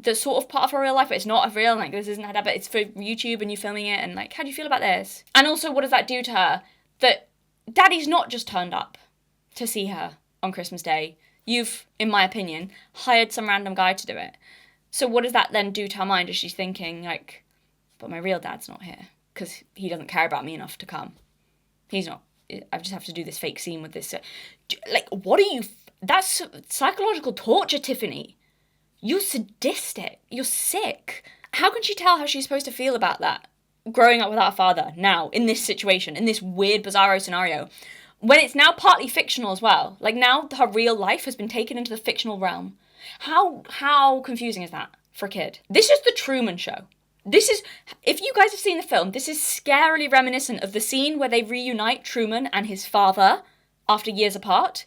the sort of part of her real life, but it's not a real, like this isn't her dad, but it's for YouTube and you filming it and like, how do you feel about this? And also, what does that do to her? That Daddy's not just turned up to see her on Christmas Day. You've, in my opinion, hired some random guy to do it. So what does that then do to her mind as she's thinking like, but my real dad's not here because he doesn't care about me enough to come. He's not. I just have to do this fake scene with this. Like, what are you? That's psychological torture, Tiffany. You're sadistic. You're sick. How can she tell how she's supposed to feel about that? Growing up without a father now, in this situation, in this weird, bizarro scenario, when it's now partly fictional as well. Like, now her real life has been taken into the fictional realm. How confusing is that for a kid? This is the Truman Show. This is, if you guys have seen the film, this is scarily reminiscent of the scene where they reunite Truman and his father after years apart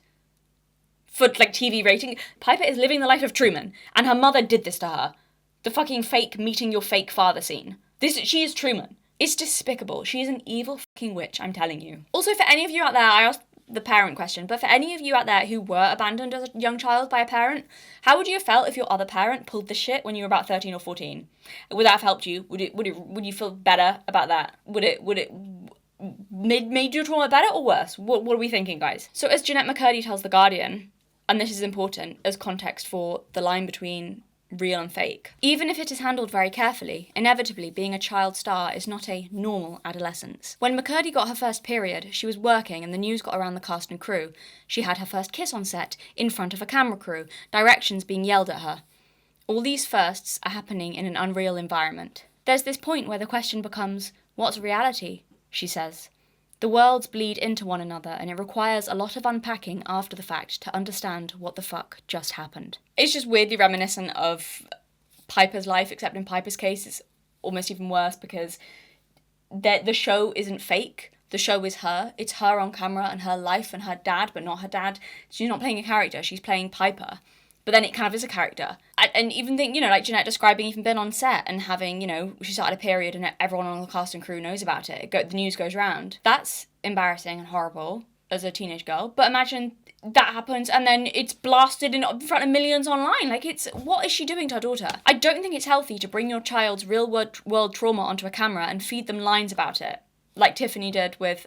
for like TV rating. Piper is living the life of Truman and her mother did this to her. The fucking fake meeting your fake father scene. She is Truman. It's despicable. She is an evil fucking witch, I'm telling you. Also, for any of you out there, I asked the parent question, but for any of you out there who were abandoned as a young child by a parent, how would you have felt if your other parent pulled the shit when you were about 13 or 14? Would that have helped you? Would you feel better about that? Would it made your trauma better or worse? What are we thinking, guys? So as Jeanette McCurdy tells The Guardian, and this is important as context for the line between real and fake. Even if it is handled very carefully, inevitably being a child star is not a normal adolescence. When McCurdy got her first period, she was working and the news got around the cast and crew. She had her first kiss on set, in front of a camera crew, directions being yelled at her. All these firsts are happening in an unreal environment. There's this point where the question becomes, what's reality? She says. The worlds bleed into one another, and it requires a lot of unpacking after the fact to understand what the fuck just happened. It's just weirdly reminiscent of Piper's life, except in Piper's case it's almost even worse because the show isn't fake. The show is her. It's her on camera and her life and her dad, but not her dad. She's not playing a character, she's playing Piper. But then it kind of is a character. And even think, like Jeanette describing even being on set and having, she started a period and everyone on the cast and crew knows about it. The news goes round. That's embarrassing and horrible as a teenage girl. But imagine that happens and then it's blasted in front of millions online. What is she doing to her daughter? I don't think it's healthy to bring your child's real world trauma onto a camera and feed them lines about it, like Tiffany did with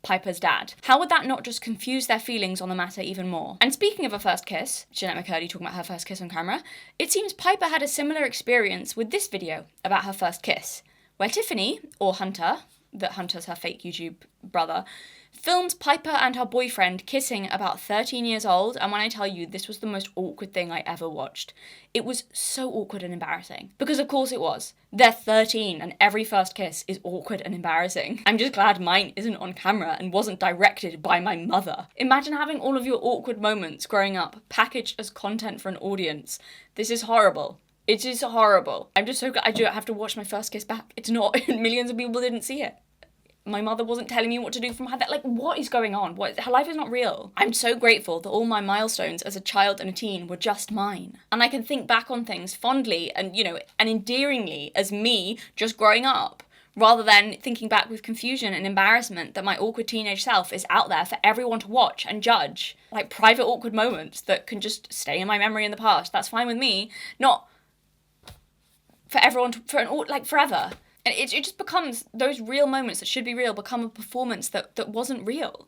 Piper's dad. How would that not just confuse their feelings on the matter even more? And speaking of a first kiss, Jeanette McCurdy talking about her first kiss on camera, it seems Piper had a similar experience with this video about her first kiss, where Tiffany, or Hunter, that Hunter's her fake YouTube brother, filmed Piper and her boyfriend kissing about 13 years old, and when I tell you this was the most awkward thing I ever watched. It was so awkward and embarrassing. Because of course it was. They're 13 and every first kiss is awkward and embarrassing. I'm just glad mine isn't on camera and wasn't directed by my mother. Imagine having all of your awkward moments growing up packaged as content for an audience. This is horrible. It is horrible. I'm just so glad I do have to watch my first kiss back. It's not, millions of people didn't see it. My mother wasn't telling me what to do from her. What is going on? Her life is not real. I'm so grateful that all my milestones as a child and a teen were just mine. And I can think back on things fondly and, and endearingly as me just growing up, rather than thinking back with confusion and embarrassment that my awkward teenage self is out there for everyone to watch and judge. Like private awkward moments that can just stay in my memory in the past. That's fine with me. Not for everyone forever. And it just becomes, those real moments that should be real become a performance that wasn't real.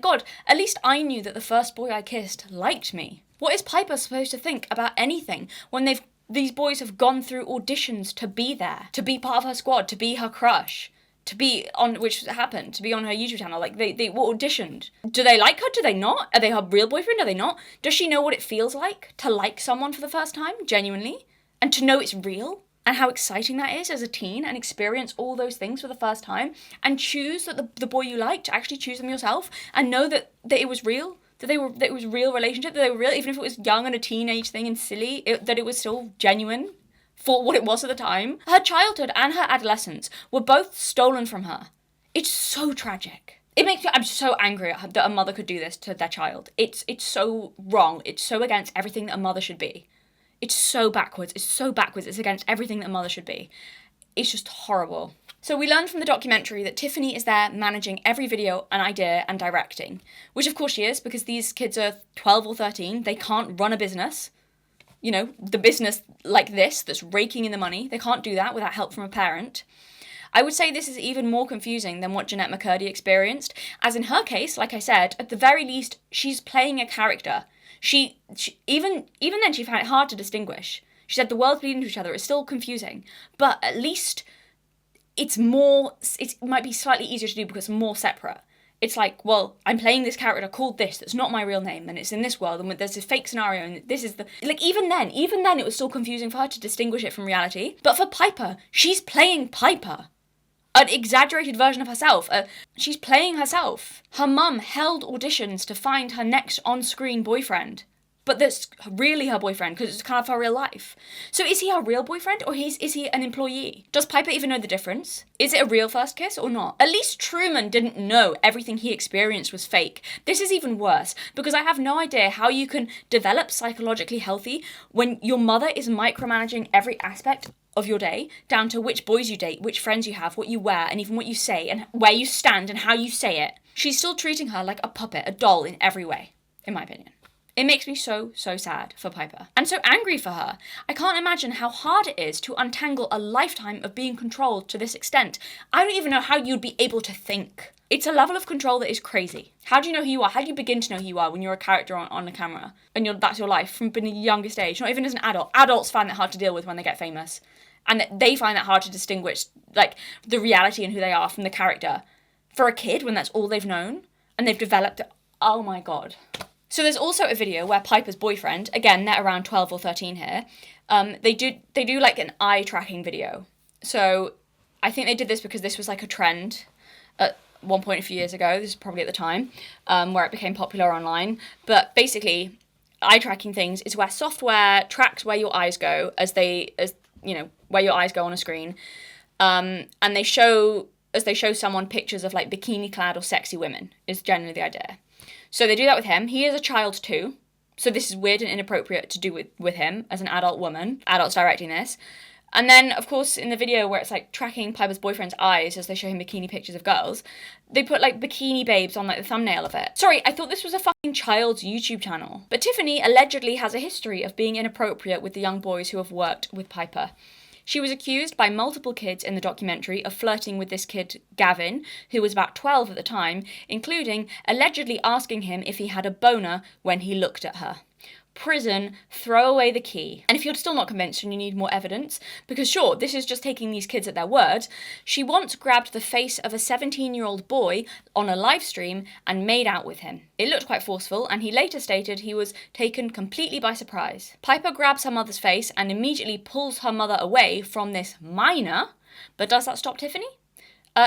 God, at least I knew that the first boy I kissed liked me. What is Piper supposed to think about anything when these boys have gone through auditions to be there, to be part of her squad, to be her crush, to be on, which happened, to be on her YouTube channel? They were auditioned. Do they like her? Do they not? Are they her real boyfriend? Are they not? Does she know what it feels like to like someone for the first time, genuinely? And to know it's real? And how exciting that is as a teen and experience all those things for the first time and choose that the boy you liked, actually choose them yourself and know that it was real, that it was a real relationship, that they were real, even if it was young and a teenage thing and silly, that it was still genuine for what it was at the time. Her childhood and her adolescence were both stolen from her. It's so tragic. I'm so angry that a mother could do this to their child. It's so wrong. It's so against everything that a mother should be. It's so backwards. It's against everything that a mother should be. It's just horrible. So we learned from the documentary that Tiffany is there managing every video and idea and directing, which of course she is because these kids are 12 or 13. They can't run a business. The business like this that's raking in the money. They can't do that without help from a parent. I would say this is even more confusing than what Jeanette McCurdy experienced, as in her case, like I said, at the very least, she's playing a character. She even then she found it hard to distinguish. She said the worlds bleed into each other. It's still confusing, but at least it might be slightly easier to do because it's more separate. It's like, well, I'm playing this character called this that's not my real name, and it's in this world, and there's this fake scenario, and this is the even then it was still confusing for her to distinguish it from reality. But for Piper, she's playing Piper. An exaggerated version of herself. She's playing herself. Her mum held auditions to find her next on-screen boyfriend. But that's really her boyfriend, because it's kind of her real life. So is he her real boyfriend, or is he an employee? Does Piper even know the difference? Is it a real first kiss or not? At least Truman didn't know everything he experienced was fake. This is even worse, because I have no idea how you can develop psychologically healthy when your mother is micromanaging every aspect of your day, down to which boys you date, which friends you have, what you wear, and even what you say, and where you stand and how you say it. She's still treating her like a puppet, a doll in every way, in my opinion. It makes me so sad for Piper. And so angry for her. I can't imagine how hard it is to untangle a lifetime of being controlled to this extent. I don't even know how you'd be able to think. It's a level of control that is crazy. How do you know who you are? How do you begin to know who you are when you're a character on the camera? And that's your life from the youngest age, not even as an adult. Adults find that hard to deal with when they get famous. And they find that hard to distinguish, the reality and who they are from the character. For a kid, when that's all they've known, and they've developed it, oh my God. So there's also a video where Piper's boyfriend, again, they're around 12 or 13 here, they do an eye tracking video. So I think they did this because this was a trend one point a few years ago. This is probably at the time where it became popular online. But basically, eye tracking things is where software tracks where your eyes go as you know, where your eyes go on a screen, and they show someone pictures of like bikini clad or sexy women is generally the idea. So they do that with him. He is a child too, so this is weird and inappropriate to do with him as an adult woman. Adults directing this. And then, of course, in the video where it's like tracking Piper's boyfriend's eyes as they show him bikini pictures of girls, they put like bikini babes on like the thumbnail of it. Sorry, I thought this was a fucking child's YouTube channel. But Tiffany allegedly has a history of being inappropriate with the young boys who have worked with Piper. She was accused by multiple kids in the documentary of flirting with this kid, Gavin, who was about 12 at the time, including allegedly asking him if he had a boner when he looked at her. Prison, throw away the key. And if you're still not convinced and you need more evidence, because sure, this is just taking these kids at their word, she once grabbed the face of a 17-year-old boy on a live stream and made out with him. It looked quite forceful, and he later stated he was taken completely by surprise. Piper grabs her mother's face and immediately pulls her mother away from this minor, but does that stop Tiffany?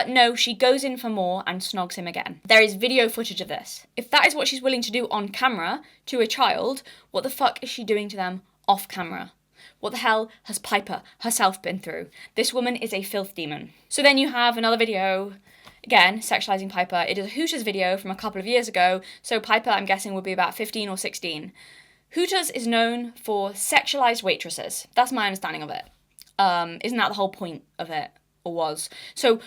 No, she goes in for more and snogs him again. There is video footage of this. If that is what she's willing to do on camera to a child, what the fuck is she doing to them off camera? What the hell has Piper herself been through? This woman is a filth demon. So then you have another video, again, sexualizing Piper. It is a Hooters video from a couple of years ago, so Piper, I'm guessing, would be about 15 or 16. Hooters is known for sexualized waitresses. That's my understanding of it. Isn't that the whole point of it? Or was? So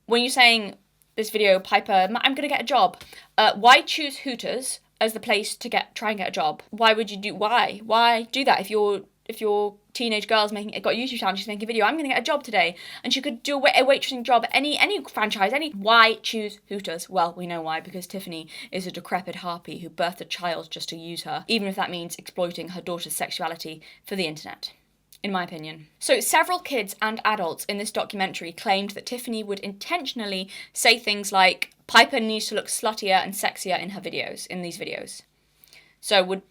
when you're saying this video, Piper, I'm going to get a job, why choose Hooters as the place to try and get a job? Why would you why do that? If your teenage girl's got a YouTube channel, she's making a video, I'm going to get a job today, and she could do a waitressing job at any franchise, why choose Hooters? Well, we know why, because Tiffany is a decrepit harpy who birthed a child just to use her, even if that means exploiting her daughter's sexuality for the internet. In my opinion. So several kids and adults in this documentary claimed that Tiffany would intentionally say things like, Piper needs to look sluttier and sexier in these videos. So would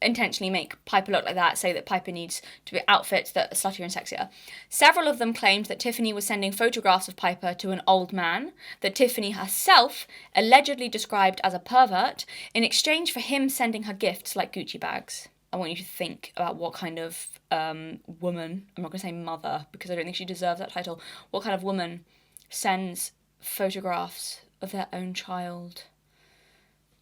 intentionally make Piper look like that, say that Piper needs to be outfits that are sluttier and sexier. Several of them claimed that Tiffany was sending photographs of Piper to an old man, that Tiffany herself allegedly described as a pervert, in exchange for him sending her gifts like Gucci bags. I want you to think about what kind of woman, I'm not going to say mother, because I don't think she deserves that title, what kind of woman sends photographs of their own child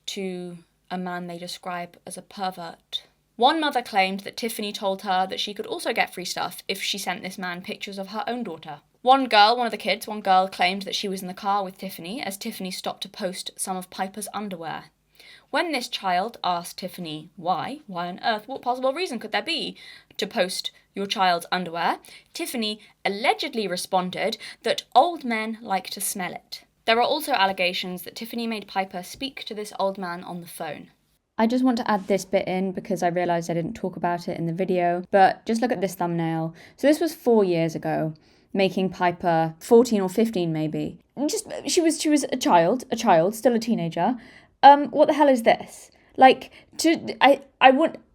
to a man they describe as a pervert. One mother claimed that Tiffany told her that she could also get free stuff if she sent this man pictures of her own daughter. One girl claimed that she was in the car with Tiffany as Tiffany stopped to post some of Piper's underwear. When this child asked Tiffany why on earth, what possible reason could there be to post your child's underwear, Tiffany allegedly responded that old men like to smell it. There are also allegations that Tiffany made Piper speak to this old man on the phone. I just want to add this bit in because I realised I didn't talk about it in the video, but just look at this thumbnail. So this was 4 years ago, making Piper 14 or 15 maybe. She was a child, still a teenager. What the hell is this? Like, I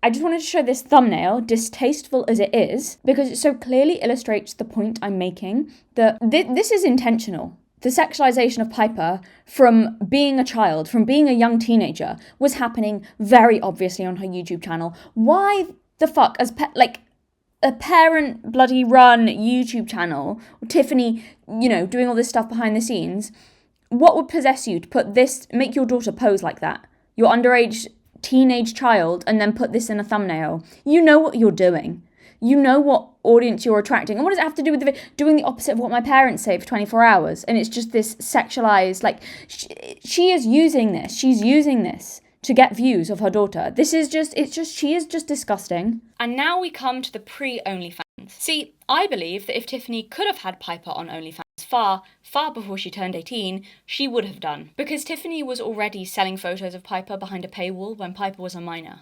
just wanted to show this thumbnail, distasteful as it is, because it so clearly illustrates the point I'm making, that this is intentional. The sexualization of Piper from being a child, from being a young teenager, was happening very obviously on her YouTube channel. Why the fuck, as a parent bloody run YouTube channel, Tiffany, doing all this stuff behind the scenes, what would possess you to make your daughter pose like that? Your underage teenage child, and then put this in a thumbnail. You know what you're doing. You know what audience you're attracting. And what does it have to do with doing the opposite of what my parents say for 24 hours? And it's just this sexualized, she is using this. She's using this to get views of her daughter. She is just disgusting. And now we come to the pre-OnlyFans. See, I believe that if Tiffany could have had Piper on OnlyFans far before she turned 18, she would have done. Because Tiffany was already selling photos of Piper behind a paywall when Piper was a minor.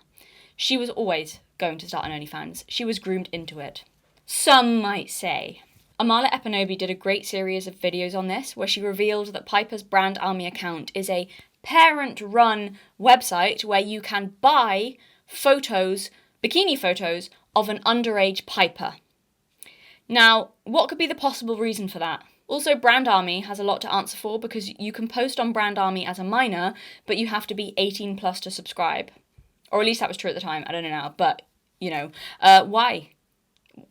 She was always going to start an OnlyFans. She was groomed into it. Some might say. Amala Epinobi did a great series of videos on this, where she revealed that Piper's Brand Army account is a parent-run website where you can buy photos, bikini photos, of an underage Piper. Now, what could be the possible reason for that? Also, Brand Army has a lot to answer for because you can post on Brand Army as a minor, but you have to be 18 plus to subscribe. Or at least that was true at the time. I don't know now, but, you know. Why?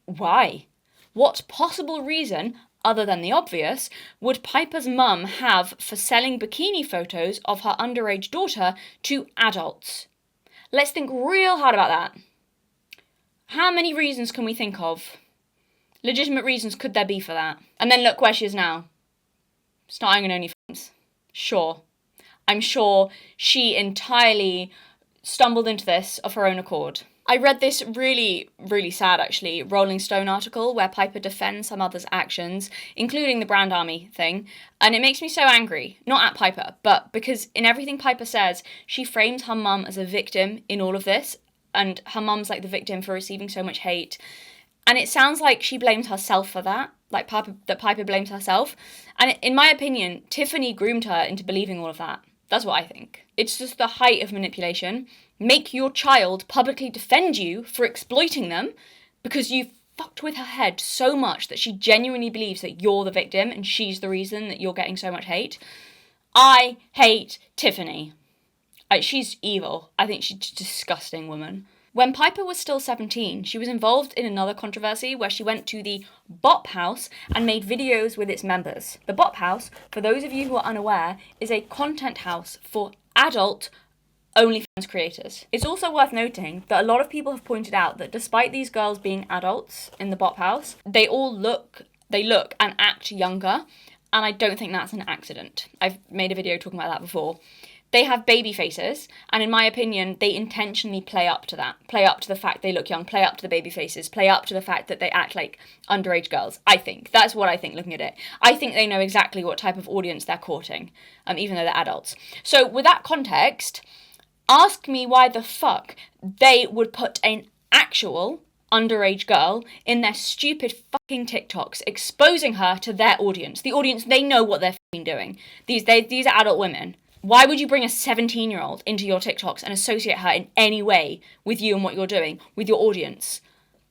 Why? What possible reason, other than the obvious, would Piper's mum have for selling bikini photos of her underage daughter to adults? Let's think real hard about that. How many reasons can we think of? Legitimate reasons could there be for that? And then look where she is now. Starting an OnlyFans. Sure. I'm sure she entirely stumbled into this of her own accord. I read this really, really sad, actually, Rolling Stone article where Piper defends her mother's actions, including the Brand Army thing, and it makes me so angry. Not at Piper, but because in everything Piper says, she frames her mum as a victim in all of this, and her mum's like the victim for receiving so much hate. And it sounds like she blames herself for that, like Piper blames herself. And in my opinion, Tiffany groomed her into believing all of that. That's what I think. It's just the height of manipulation. Make your child publicly defend you for exploiting them because you've fucked with her head so much that she genuinely believes that you're the victim and she's the reason that you're getting so much hate. I hate Tiffany. She's evil. I think she's a disgusting woman. When Piper was still 17, she was involved in another controversy where she went to the Bop House and made videos with its members. The Bop House, for those of you who are unaware, is a content house for adult OnlyFans creators. It's also worth noting that a lot of people have pointed out that despite these girls being adults in the Bop House, they look and act younger, and I don't think that's an accident. I've made a video talking about that before. They have baby faces, and in my opinion, they intentionally play up to that. Play up to the fact they look young, play up to the baby faces, play up to the fact that they act like underage girls, I think. That's what I think looking at it. I think they know exactly what type of audience they're courting, even though they're adults. So with that context, ask me why the fuck they would put an actual underage girl in their stupid fucking TikToks, exposing her to their audience. The audience, they know what they're fucking doing. These are adult women. Why would you bring a 17-year-old into your TikToks and associate her in any way with you and what you're doing, with your audience?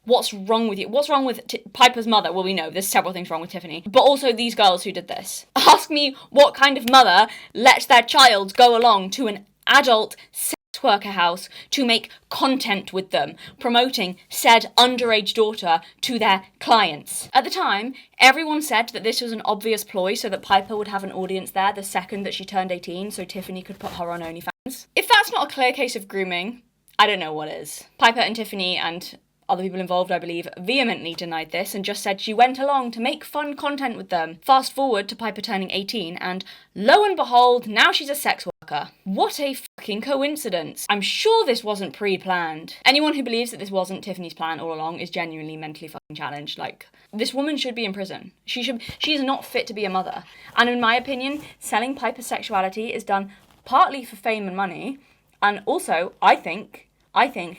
What's wrong with you? What's wrong with Piper's mother? Well, we know there's several things wrong with Tiffany, but also these girls who did this. Ask me what kind of mother lets their child go along to an adult sex worker house to make content with them, promoting said underage daughter to their clients. At the time, everyone said that this was an obvious ploy so that Piper would have an audience there the second that she turned 18, so Tiffany could put her on OnlyFans. If that's not a clear case of grooming, I don't know what is. Piper and Tiffany and other people involved, I believe, vehemently denied this and just said she went along to make fun content with them. Fast forward to Piper turning 18 and lo and behold, now she's a sex worker. What a fucking coincidence. I'm sure this wasn't pre-planned. Anyone who believes that this wasn't Tiffany's plan all along is genuinely mentally fucking challenged. Like, this woman should be in prison. She is not fit to be a mother. And in my opinion, selling Piper's sexuality is done partly for fame and money, and also, I think,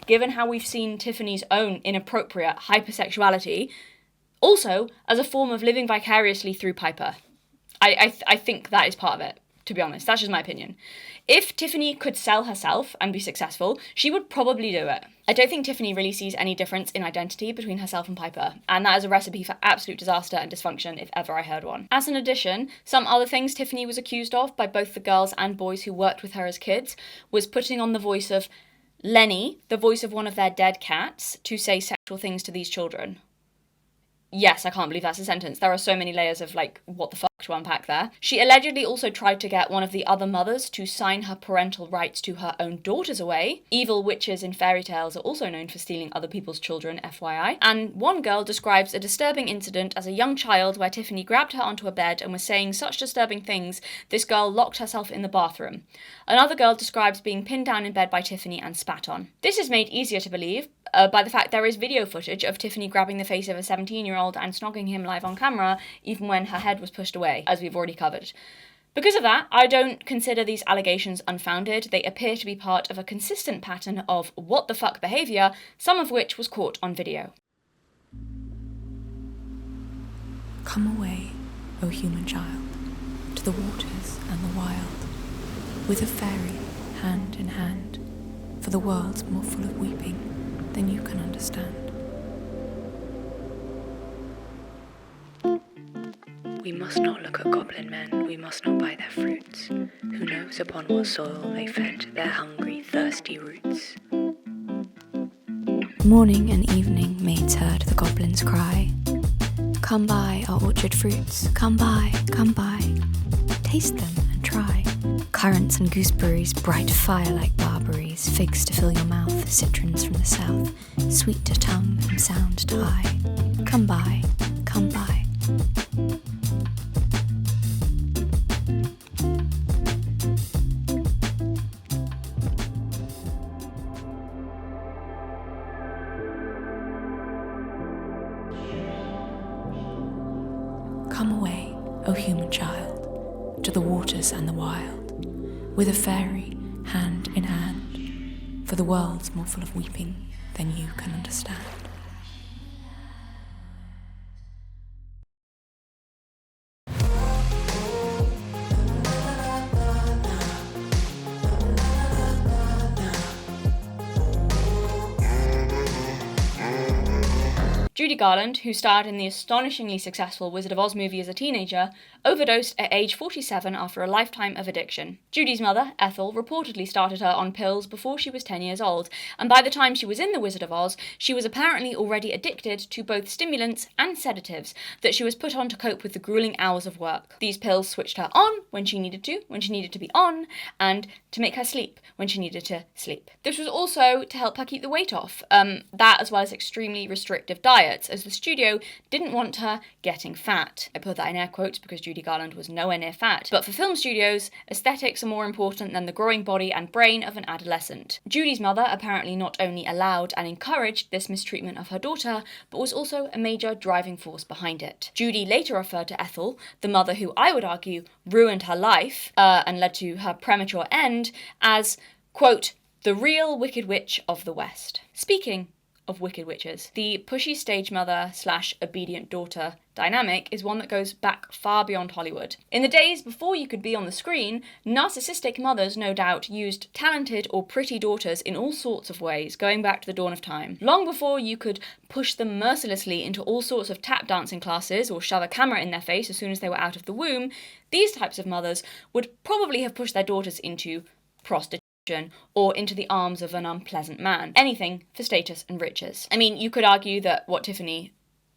given how we've seen Tiffany's own inappropriate hypersexuality, also as a form of living vicariously through Piper. I think that is part of it, to be honest. That's just my opinion. If Tiffany could sell herself and be successful, she would probably do it. I don't think Tiffany really sees any difference in identity between herself and Piper, and that is a recipe for absolute disaster and dysfunction if ever I heard one. As an addition, some other things Tiffany was accused of by both the girls and boys who worked with her as kids was putting on the voice of Lenny, the voice of one of their dead cats, to say sexual things to these children. Yes, I can't believe that's a sentence. There are so many layers of, what the fuck to unpack there. She allegedly also tried to get one of the other mothers to sign her parental rights to her own daughters away. Evil witches in fairy tales are also known for stealing other people's children, FYI. And one girl describes a disturbing incident as a young child where Tiffany grabbed her onto a bed and was saying such disturbing things, this girl locked herself in the bathroom. Another girl describes being pinned down in bed by Tiffany and spat on. This is made easier to believe by the fact there is video footage of Tiffany grabbing the face of a 17-year-old and snogging him live on camera, even when her head was pushed away, as we've already covered. Because of that, I don't consider these allegations unfounded. They appear to be part of a consistent pattern of what the fuck behaviour, some of which was caught on video. Come away, O human child, to the waters and the wild, with a fairy hand in hand, for the world's more full of weeping than you can understand. We must not look at goblin men, we must not buy their fruits. Who knows upon what soil they fed their hungry, thirsty roots? Morning and evening maids heard the goblins cry. Come buy our orchard fruits, come buy, taste them and try. Currants and gooseberries, bright fire like barberries, figs to fill your mouth, citrons from the south, sweet to tongue and sound to eye. Come buy, come buy. Come away, O human child, to the waters and the wild, with a fairy hand in hand, for the world's more full of weeping than you can understand. Judy Garland, who starred in the astonishingly successful Wizard of Oz movie as a teenager, overdosed at age 47 after a lifetime of addiction. Judy's mother, Ethel, reportedly started her on pills before she was 10 years old, and by the time she was in the Wizard of Oz, she was apparently already addicted to both stimulants and sedatives that she was put on to cope with the grueling hours of work. These pills switched her on when she needed to be on, and to make her sleep when she needed to sleep. This was also to help her keep the weight off, that as well as extremely restrictive diets, as the studio didn't want her getting fat. I put that in air quotes because Judy Garland was nowhere near fat. But for film studios, aesthetics are more important than the growing body and brain of an adolescent. Judy's mother apparently not only allowed and encouraged this mistreatment of her daughter, but was also a major driving force behind it. Judy later referred to Ethel, the mother who I would argue ruined her life and led to her premature end, as, quote, the real Wicked Witch of the West. Speaking of wicked witches, the pushy stage mother / obedient daughter dynamic is one that goes back far beyond Hollywood. In the days before you could be on the screen, narcissistic mothers no doubt used talented or pretty daughters in all sorts of ways, going back to the dawn of time. Long before you could push them mercilessly into all sorts of tap dancing classes or shove a camera in their face as soon as they were out of the womb, these types of mothers would probably have pushed their daughters into prostitution or into the arms of an unpleasant man. Anything for status and riches. I mean, you could argue that what Tiffany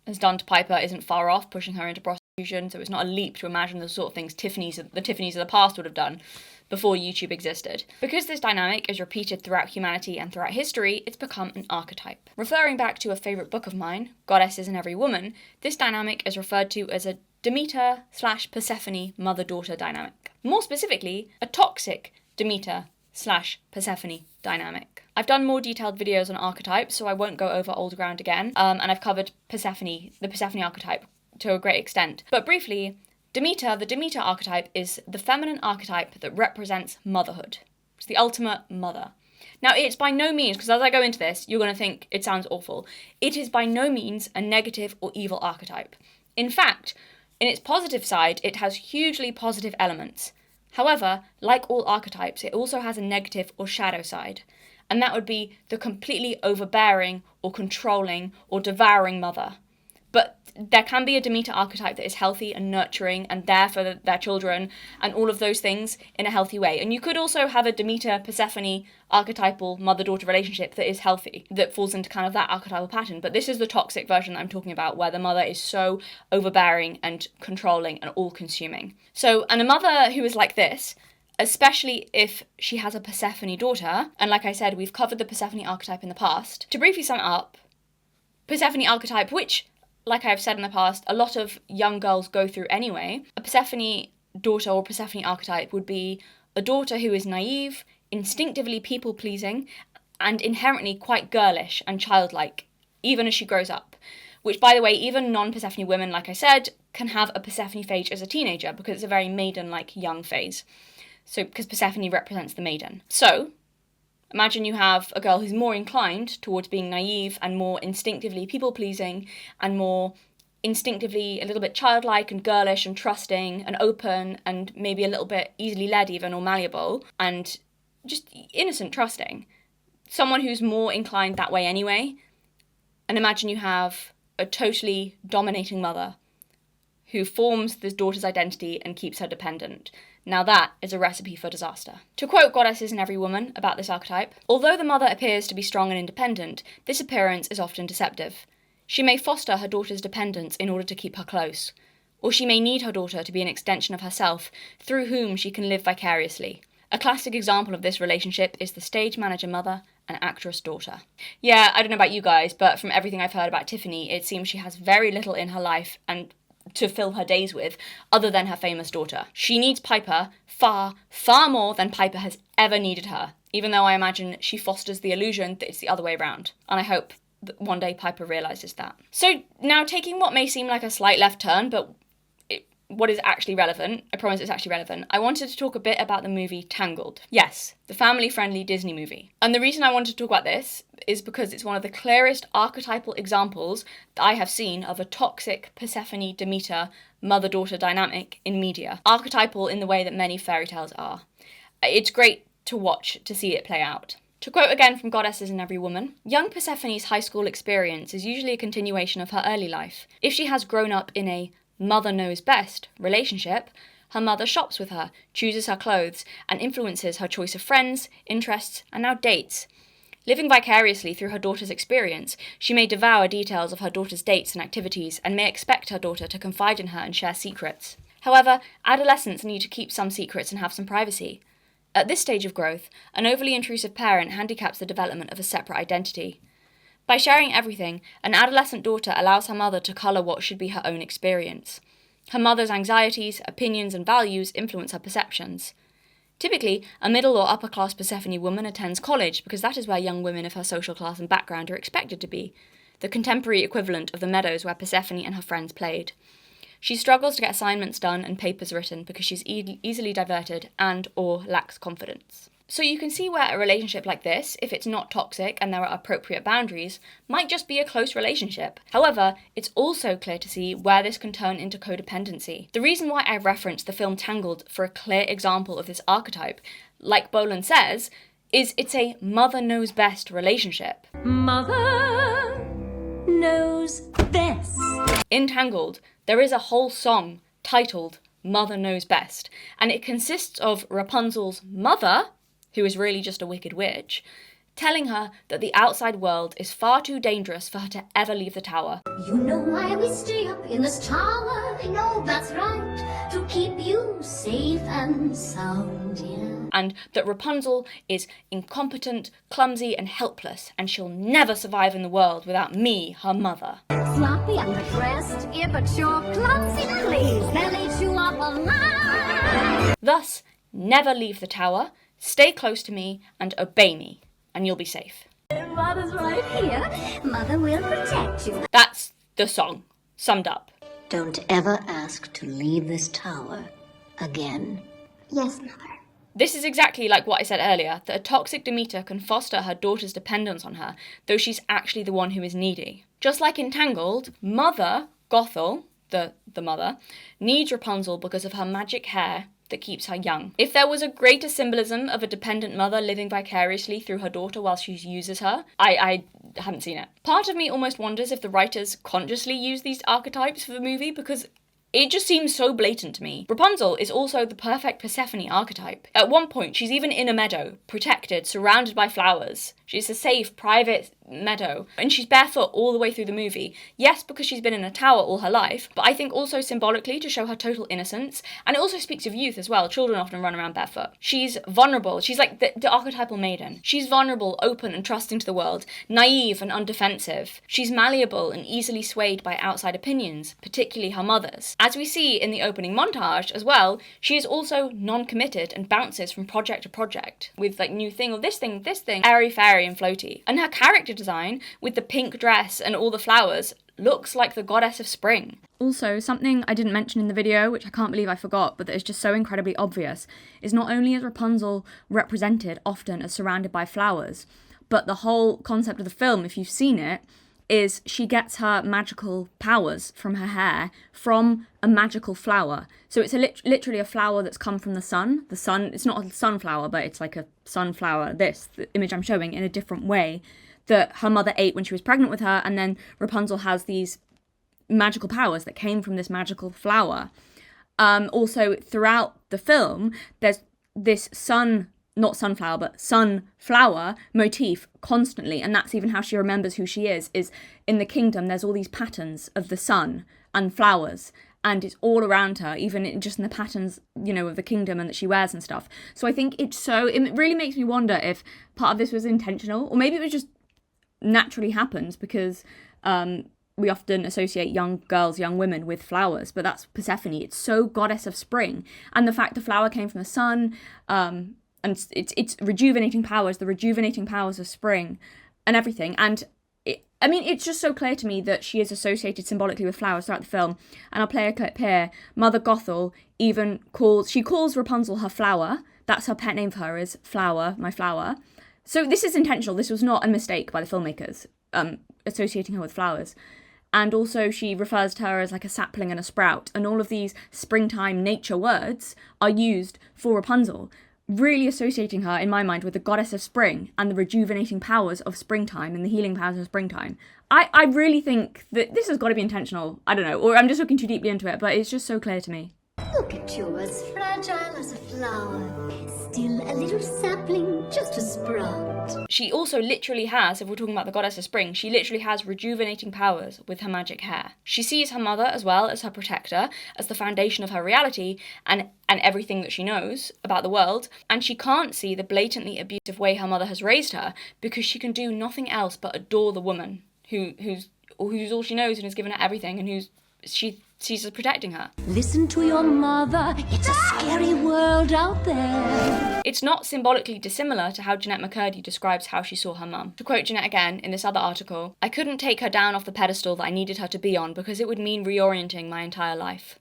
has done to Piper isn't far off, pushing her into prostitution, so it's not a leap to imagine the sort of things the Tiffany's of the past would have done before YouTube existed. Because this dynamic is repeated throughout humanity and throughout history, it's become an archetype. Referring back to a favourite book of mine, Goddesses in Every Woman, this dynamic is referred to as a Demeter / Persephone mother-daughter dynamic. More specifically, a toxic Demeter / Persephone dynamic. I've done more detailed videos on archetypes, so I won't go over old ground again, and I've covered the Persephone archetype to a great extent. But briefly, Demeter, the Demeter archetype, is the feminine archetype that represents motherhood. It's the ultimate mother. Now, it's by no means, because as I go into this, you're going to think it sounds awful, it is by no means a negative or evil archetype. In fact, in its positive side, it has hugely positive elements. However, like all archetypes, it also has a negative or shadow side, and that would be the completely overbearing or controlling or devouring mother. But there can be a Demeter archetype that is healthy and nurturing and there for their children and all of those things in a healthy way. And you could also have a Demeter-Persephone archetypal mother-daughter relationship that is healthy, that falls into kind of that archetypal pattern. But this is the toxic version that I'm talking about, where the mother is so overbearing and controlling and all-consuming. So, and a mother who is like this, especially if she has a Persephone daughter, and like I said, we've covered the Persephone archetype in the past. To briefly sum it up, Persephone archetype, which, like I've said in the past, a lot of young girls go through anyway. A Persephone daughter or Persephone archetype would be a daughter who is naive, instinctively people-pleasing, and inherently quite girlish and childlike, even as she grows up. Which, by the way, even non-Persephone women, like I said, can have a Persephone phase as a teenager, because it's a very maiden-like young phase. So, because Persephone represents the maiden. So, imagine you have a girl who's more inclined towards being naive and more instinctively people-pleasing and more instinctively a little bit childlike and girlish and trusting and open and maybe a little bit easily led even or malleable and just innocent trusting. Someone who's more inclined that way anyway. And imagine you have a totally dominating mother who forms the daughter's identity and keeps her dependent. Now that is a recipe for disaster. To quote Goddesses in Every Woman about this archetype, although the mother appears to be strong and independent, this appearance is often deceptive. She may foster her daughter's dependence in order to keep her close, or she may need her daughter to be an extension of herself, through whom she can live vicariously. A classic example of this relationship is the stage manager mother and actress daughter. Yeah, I don't know about you guys, but from everything I've heard about Tiffany, it seems she has very little in her life and to fill her days with, other than her famous daughter. She needs Piper far, far more than Piper has ever needed her, even though I imagine she fosters the illusion that it's the other way around. And I hope that one day Piper realises that. So now, taking what may seem like a slight left turn, but what is actually relevant, I promise it's actually relevant, I wanted to talk a bit about the movie Tangled. Yes, the family-friendly Disney movie. And the reason I wanted to talk about this is because it's one of the clearest archetypal examples that I have seen of a toxic Persephone-Demeter mother-daughter dynamic in media. Archetypal in the way that many fairy tales are. It's great to watch, to see it play out. To quote again from Goddesses in Every Woman, young Persephone's high school experience is usually a continuation of her early life. If she has grown up in a mother knows best relationship, her mother shops with her, chooses her clothes, and influences her choice of friends, interests, and now dates. Living vicariously through her daughter's experience, she may devour details of her daughter's dates and activities, and may expect her daughter to confide in her and share secrets. However, adolescents need to keep some secrets and have some privacy. At this stage of growth, an overly intrusive parent handicaps the development of a separate identity. By sharing everything, an adolescent daughter allows her mother to colour what should be her own experience. Her mother's anxieties, opinions, and values influence her perceptions. Typically, a middle or upper-class Persephone woman attends college because that is where young women of her social class and background are expected to be, the contemporary equivalent of the meadows where Persephone and her friends played. She struggles to get assignments done and papers written because she's easily diverted and or lacks confidence. So you can see where a relationship like this, if it's not toxic and there are appropriate boundaries, might just be a close relationship. However, it's also clear to see where this can turn into codependency. The reason why I referenced the film Tangled for a clear example of this archetype, like Boland says, is it's a mother knows best relationship. Mother knows best. In Tangled, there is a whole song titled Mother Knows Best, and it consists of Rapunzel's mother, who is really just a wicked witch, telling her that the outside world is far too dangerous for her to ever leave the tower. You know why we stay up in this tower? I know that's right, to keep you safe and sound, yeah. And that Rapunzel is incompetent, clumsy, and helpless, and she'll never survive in the world without me, her mother. Sloppy and depressed, yeah, but you're clumsy, please. They'll eat you up alive. Thus, never leave the tower, stay close to me, and obey me, and you'll be safe. Mother's right here. Mother will protect you. That's the song, summed up. Don't ever ask to leave this tower again. Yes, Mother. This is exactly like what I said earlier, that a toxic Demeter can foster her daughter's dependence on her, though she's actually the one who is needy. Just like in Tangled, Mother, Gothel, the mother, needs Rapunzel because of her magic hair that keeps her young. If there was a greater symbolism of a dependent mother living vicariously through her daughter while she uses her, I haven't seen it. Part of me almost wonders if the writers consciously use these archetypes for the movie, because it just seems so blatant to me. Rapunzel is also the perfect Persephone archetype. At one point, she's even in a meadow, protected, surrounded by flowers. She's a safe, private meadow, and she's barefoot all the way through the movie. Yes, because she's been in a tower all her life, but I think also symbolically to show her total innocence, and it also speaks of youth as well. Children often run around barefoot. She's vulnerable. She's like the archetypal maiden. She's vulnerable, open, and trusting to the world, naive and undefensive. She's malleable and easily swayed by outside opinions, particularly her mother's. As we see in the opening montage as well, she is also non-committed and bounces from project to project with like new thing or this thing, airy-fairy and floaty. And her character design with the pink dress and all the flowers looks like the goddess of spring. Also, something I didn't mention in the video, which I can't believe I forgot, but that is just so incredibly obvious, is not only is Rapunzel represented often as surrounded by flowers, but the whole concept of the film, if you've seen it, is she gets her magical powers from her hair from a magical flower. So it's literally a flower that's come from the sun. The sun, it's not a sunflower, but it's like a sunflower, the image I'm showing, in a different way, that her mother ate when she was pregnant with her, and then Rapunzel has these magical powers that came from this magical flower. Also, throughout the film, there's this not sunflower, but sunflower motif constantly, and that's even how she remembers who she is in the kingdom. There's all these patterns of the sun and flowers, and it's all around her, even just in the patterns, of the kingdom and that she wears and stuff. So I think it really makes me wonder if part of this was intentional, or maybe it was just naturally happens because we often associate young girls, young women with flowers, but that's Persephone. It's so goddess of spring, and the fact the flower came from the sun, and it's rejuvenating powers, the rejuvenating powers of spring and everything. And it's just so clear to me that she is associated symbolically with flowers throughout the film. And I'll play a clip here. Mother Gothel even calls Rapunzel her flower. That's her pet name for her, is Flower, my flower. So this is intentional. This was not a mistake by the filmmakers, associating her with flowers. And also she refers to her as like a sapling and a sprout. And all of these springtime nature words are used for Rapunzel, really associating her, in my mind, with the goddess of spring and the rejuvenating powers of springtime and the healing powers of springtime. I really think that this has got to be intentional. I don't know, or I'm just looking too deeply into it, but it's just so clear to me. Look at you, as fragile as a flower, still a little sapling, just a sprout. She also literally has, if we're talking about the goddess of spring, she literally has rejuvenating powers with her magic hair. She sees her mother as well as her protector, as the foundation of her reality and everything that she knows about the world, and she can't see the blatantly abusive way her mother has raised her because she can do nothing else but adore the woman who's all she knows and has given her everything and she sees as protecting her. Listen to your mother, it's a scary world out there. It's not symbolically dissimilar to how Jeanette McCurdy describes how she saw her mum. To quote Jeanette again in this other article, I couldn't take her down off the pedestal that I needed her to be on because it would mean reorienting my entire life.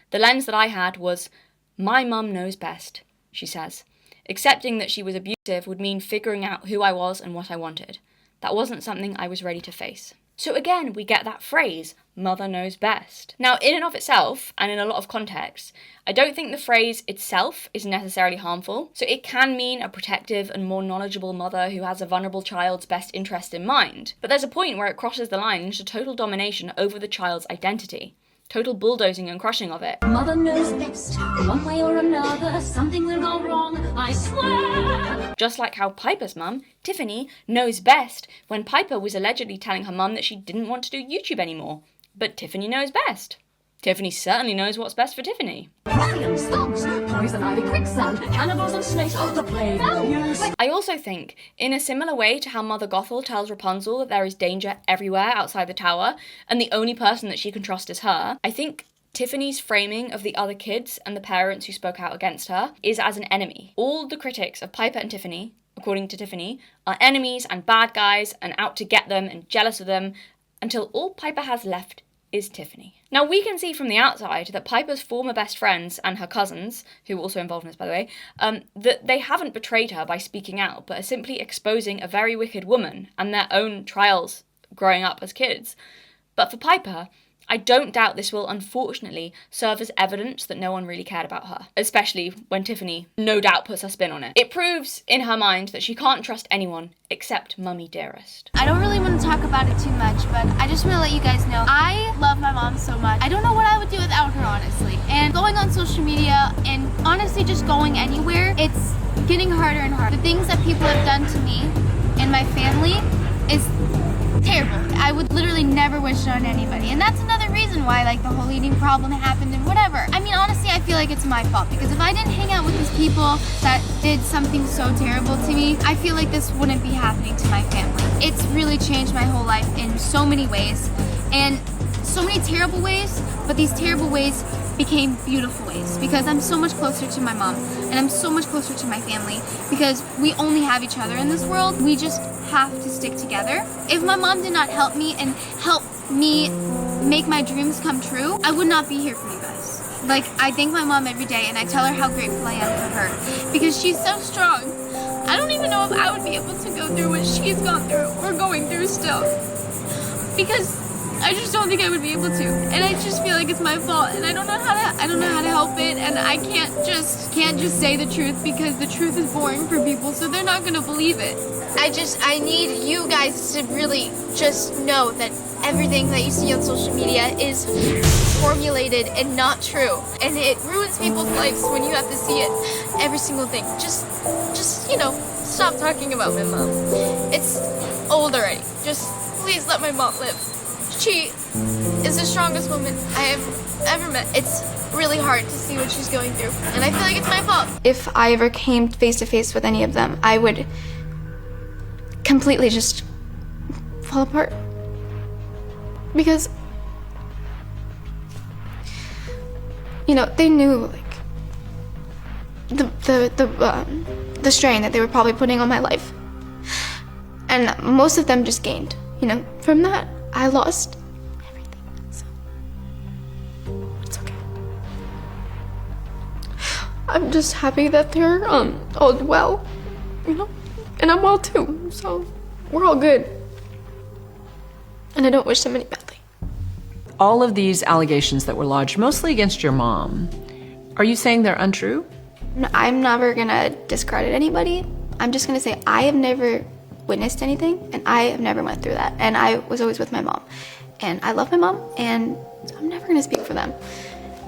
The lens that I had was, my mum knows best, she says. Accepting that she was abusive would mean figuring out who I was and what I wanted. That wasn't something I was ready to face. So again, we get that phrase, mother knows best. Now, in and of itself, and in a lot of contexts, I don't think the phrase itself is necessarily harmful. So it can mean a protective and more knowledgeable mother who has a vulnerable child's best interest in mind. But there's a point where it crosses the line into total domination over the child's identity. Total bulldozing and crushing of it. Mother knows best, one way or another, something will go wrong, I swear. Just like how Piper's mum, Tiffany, knows best when Piper was allegedly telling her mum that she didn't want to do YouTube anymore. But Tiffany knows best. Tiffany certainly knows what's best for Tiffany. Ruffians, thugs, poison ivy, quicksand, cannibals and snakes, the plague. I also think, in a similar way to how Mother Gothel tells Rapunzel that there is danger everywhere outside the tower, and the only person that she can trust is her, I think Tiffany's framing of the other kids and the parents who spoke out against her is as an enemy. All the critics of Piper and Tiffany, according to Tiffany, are enemies and bad guys and out to get them and jealous of them, until all Piper has left is Tiffany. Now, we can see from the outside that Piper's former best friends and her cousins, who were also involved in this, by the way, that they haven't betrayed her by speaking out, but are simply exposing a very wicked woman and their own trials growing up as kids. But for Piper, I don't doubt this will unfortunately serve as evidence that no one really cared about her, especially when Tiffany no doubt puts her spin on it. It proves in her mind that she can't trust anyone except Mummy Dearest. I don't really want to talk about it too much, but I just want to let you guys know I love my mom so much. I don't know what I would do without her, honestly. And going on social media and honestly just going anywhere, it's getting harder and harder. The things that people have done to me and my family is terrible. I would literally never wish it on anybody. And that's another reason why like the whole eating problem happened and whatever. I mean, honestly, I feel like it's my fault because if I didn't hang out with these people that did something so terrible to me, I feel like this wouldn't be happening to my family. It's really changed my whole life in so many ways and so many terrible ways, but these terrible ways became beautiful ways because I'm so much closer to my mom and I'm so much closer to my family because we only have each other in this world. We just have to stick together. If my mom did not help me and help me make my dreams come true, I would not be here for you guys. Like, I thank my mom every day and I tell her how grateful I am for her because she's so strong. I don't even know if I would be able to go through what she's gone through or going through still because I just don't think I would be able to, and I just feel like it's my fault, and I don't know how to help help it, and I can't just say the truth because the truth is boring for people, so they're not gonna believe it. I need you guys to really just know that everything that you see on social media is formulated and not true. And it ruins people's lives when you have to see it, every single thing. Just, stop talking about my mom. It's old already. Just please let my mom live. She is the strongest woman I have ever met. It's really hard to see what she's going through, and I feel like it's my fault. If I ever came face to face with any of them, I would completely just fall apart. Because, they knew, like, the strain that they were probably putting on my life. And most of them just gained, From that, I lost everything, so it's okay. I'm just happy that they're all well, and I'm well too, so we're all good. And I don't wish them any badly. All of these allegations that were lodged, mostly against your mom, are you saying they're untrue? I'm never gonna discredit anybody. I'm just gonna say I have never witnessed anything, and I have never went through that. And I was always with my mom. And I love my mom, and I'm never gonna speak for them.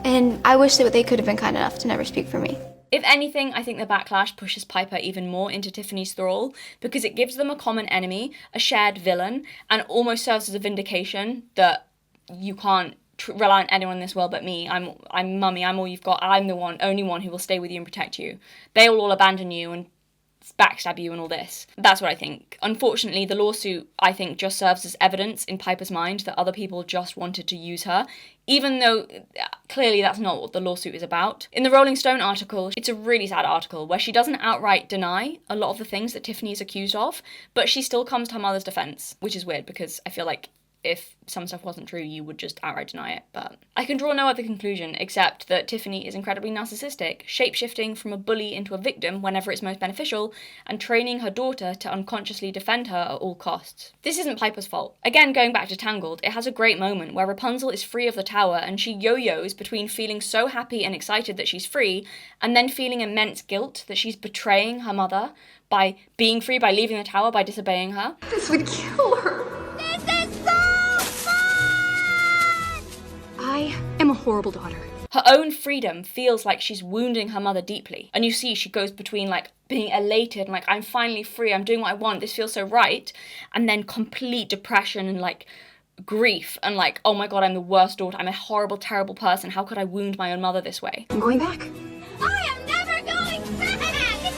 And I wish that they could have been kind enough to never speak for me. If anything, I think the backlash pushes Piper even more into Tiffany's thrall because it gives them a common enemy, a shared villain, and almost serves as a vindication that you can't rely on anyone in this world but me. I'm mummy, I'm all you've got, I'm the only one who will stay with you and protect you. They will all abandon you and backstab you and all this. That's what I think. Unfortunately, the lawsuit, I think, just serves as evidence in Piper's mind that other people just wanted to use her, even though clearly that's not what the lawsuit is about. In the Rolling Stone article, it's a really sad article where she doesn't outright deny a lot of the things that Tiffany is accused of, but she still comes to her mother's defense, which is weird because I feel like if some stuff wasn't true, you would just outright deny it. But I can draw no other conclusion except that Tiffany is incredibly narcissistic, shape-shifting from a bully into a victim whenever it's most beneficial, and training her daughter to unconsciously defend her at all costs. This isn't Piper's fault. Again, going back to Tangled, it has a great moment where Rapunzel is free of the tower and she yo-yos between feeling so happy and excited that she's free, and then feeling immense guilt that she's betraying her mother by being free, by leaving the tower, by disobeying her. This would kill her. I am a horrible daughter. Her own freedom feels like she's wounding her mother deeply. And you see she goes between like being elated and like, I'm finally free, I'm doing what I want, this feels so right, and then complete depression and like grief and like, oh my god, I'm the worst daughter, I'm a horrible, terrible person, how could I wound my own mother this way? I'm going back. I am never going back!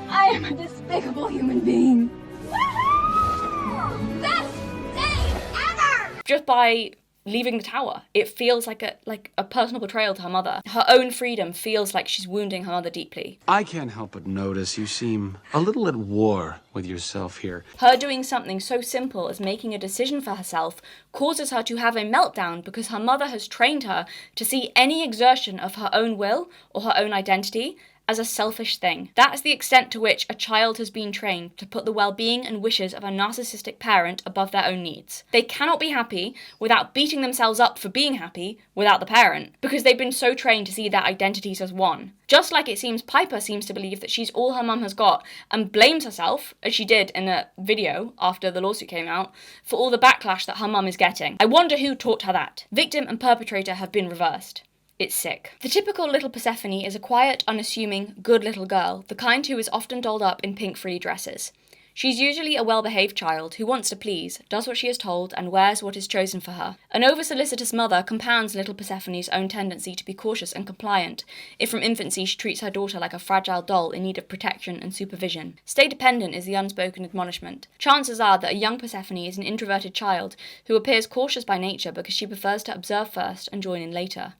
I am a despicable human being. Woohoo! Best day ever! Just by leaving the tower, it feels like a personal betrayal to her mother. Her own freedom feels like she's wounding her mother deeply. I can't help but notice you seem a little at war with yourself here. Her doing something so simple as making a decision for herself causes her to have a meltdown because her mother has trained her to see any exertion of her own will or her own identity as a selfish thing. That is the extent to which a child has been trained to put the well-being and wishes of a narcissistic parent above their own needs. They cannot be happy without beating themselves up for being happy without the parent, because they've been so trained to see their identities as one. Just like it seems Piper seems to believe that she's all her mum has got and blames herself, as she did in a video after the lawsuit came out, for all the backlash that her mum is getting. I wonder who taught her that. Victim and perpetrator have been reversed. It's sick. The typical little Persephone is a quiet, unassuming, good little girl, the kind who is often dolled up in pink frilly dresses. She's usually a well-behaved child who wants to please, does what she is told, and wears what is chosen for her. An over-solicitous mother compounds little Persephone's own tendency to be cautious and compliant, if from infancy she treats her daughter like a fragile doll in need of protection and supervision. Stay dependent is the unspoken admonishment. Chances are that a young Persephone is an introverted child who appears cautious by nature because she prefers to observe first and join in later.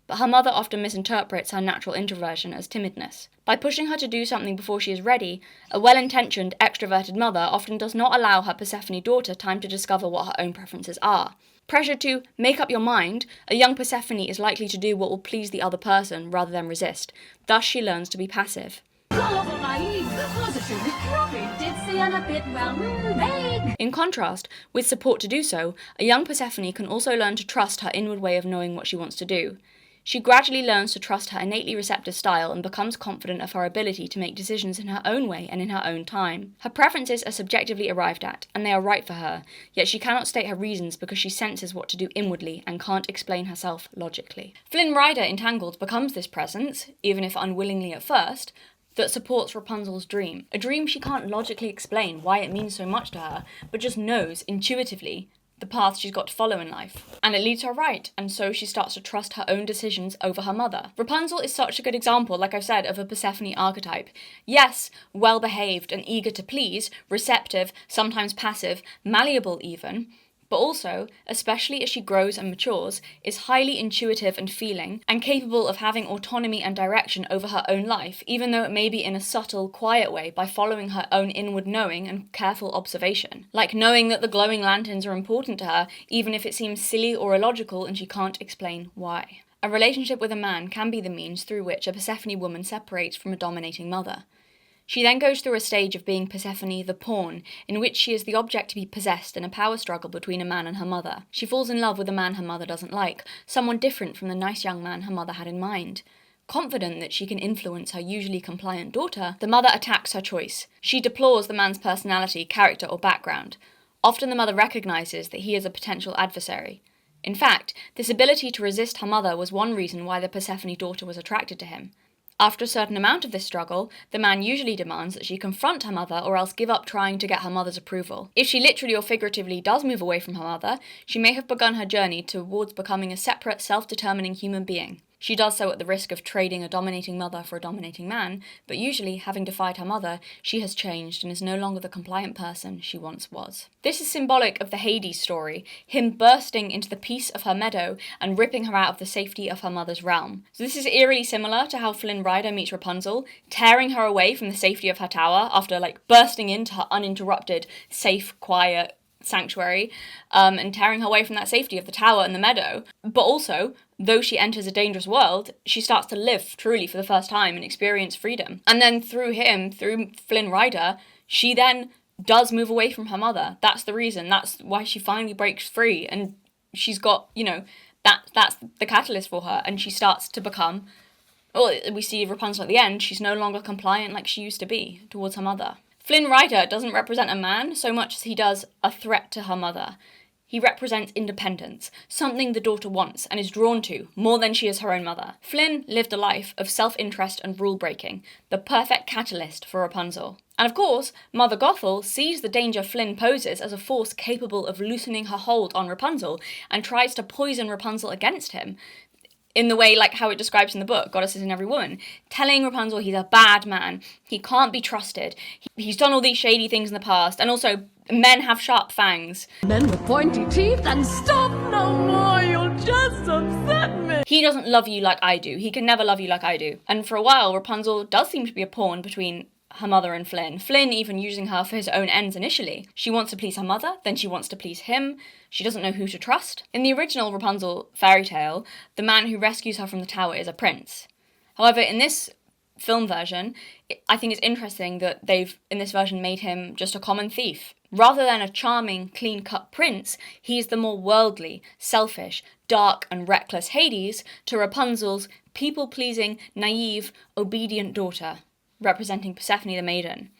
But her mother often misinterprets her natural introversion as timidness. By pushing her to do something before she is ready, a well-intentioned, extroverted mother often does not allow her Persephone daughter time to discover what her own preferences are. Pressured to make up your mind, a young Persephone is likely to do what will please the other person rather than resist. Thus she learns to be passive. Gullible, naive, positively croppy, ditzy, and a bit, well, vague. In contrast, with support to do so, a young Persephone can also learn to trust her inward way of knowing what she wants to do. She gradually learns to trust her innately receptive style and becomes confident of her ability to make decisions in her own way and in her own time. Her preferences are subjectively arrived at, and they are right for her, yet she cannot state her reasons because she senses what to do inwardly and can't explain herself logically. Flynn Rider in Tangled becomes this presence, even if unwillingly at first, that supports Rapunzel's dream. A dream she can't logically explain why it means so much to her, but just knows intuitively the path she's got to follow in life. And it leads her right, and so she starts to trust her own decisions over her mother. Rapunzel is such a good example, like I've said, of a Persephone archetype. Yes, well-behaved and eager to please, receptive, sometimes passive, malleable even, but also, especially as she grows and matures, is highly intuitive and feeling, and capable of having autonomy and direction over her own life, even though it may be in a subtle, quiet way by following her own inward knowing and careful observation. Like knowing that the glowing lanterns are important to her, even if it seems silly or illogical and she can't explain why. A relationship with a man can be the means through which a Persephone woman separates from a dominating mother. She then goes through a stage of being Persephone the pawn, in which she is the object to be possessed in a power struggle between a man and her mother. She falls in love with a man her mother doesn't like, someone different from the nice young man her mother had in mind. Confident that she can influence her usually compliant daughter, the mother attacks her choice. She deplores the man's personality, character, or background. Often the mother recognises that he is a potential adversary. In fact, this ability to resist her mother was one reason why the Persephone daughter was attracted to him. After a certain amount of this struggle, the man usually demands that she confront her mother or else give up trying to get her mother's approval. If she literally or figuratively does move away from her mother, she may have begun her journey towards becoming a separate, self-determining human being. She does so at the risk of trading a dominating mother for a dominating man, but usually, having defied her mother, she has changed and is no longer the compliant person she once was. This is symbolic of the Hades story, him bursting into the peace of her meadow and ripping her out of the safety of her mother's realm. So this is eerily similar to how Flynn Rider meets Rapunzel, tearing her away from the safety of her tower after bursting into her uninterrupted, safe, quiet sanctuary, and tearing her away from that safety of the tower and the meadow. But also, though she enters a dangerous world, she starts to live truly for the first time and experience freedom. And then through Flynn Rider, she then does move away from her mother. That's the reason. That's why she finally breaks free, and she's got, that's the catalyst for her, and she starts to become, well, we see Rapunzel at the end, she's no longer compliant like she used to be towards her mother. Flynn Rider doesn't represent a man so much as he does a threat to her mother. He represents independence, something the daughter wants and is drawn to more than she is her own mother. Flynn lived a life of self-interest and rule-breaking, the perfect catalyst for Rapunzel. And of course, Mother Gothel sees the danger Flynn poses as a force capable of loosening her hold on Rapunzel and tries to poison Rapunzel against him, in the way like how it describes in the book, Goddesses in Every Woman, telling Rapunzel he's a bad man, he can't be trusted, he's done all these shady things in the past, and also men have sharp fangs. Men with pointy teeth, and stop no more, you'll just upset me. He doesn't love you like I do, he can never love you like I do. And for a while, Rapunzel does seem to be a pawn between her mother and Flynn. Flynn even using her for his own ends initially. She wants to please her mother, then she wants to please him. She doesn't know who to trust. In the original Rapunzel fairy tale, the man who rescues her from the tower is a prince. However, in this film version, I think it's interesting that they've, in this version, made him just a common thief. Rather than a charming, clean-cut prince, he's the more worldly, selfish, dark and reckless Hades to Rapunzel's people-pleasing, naive, obedient daughter, representing Persephone the maiden.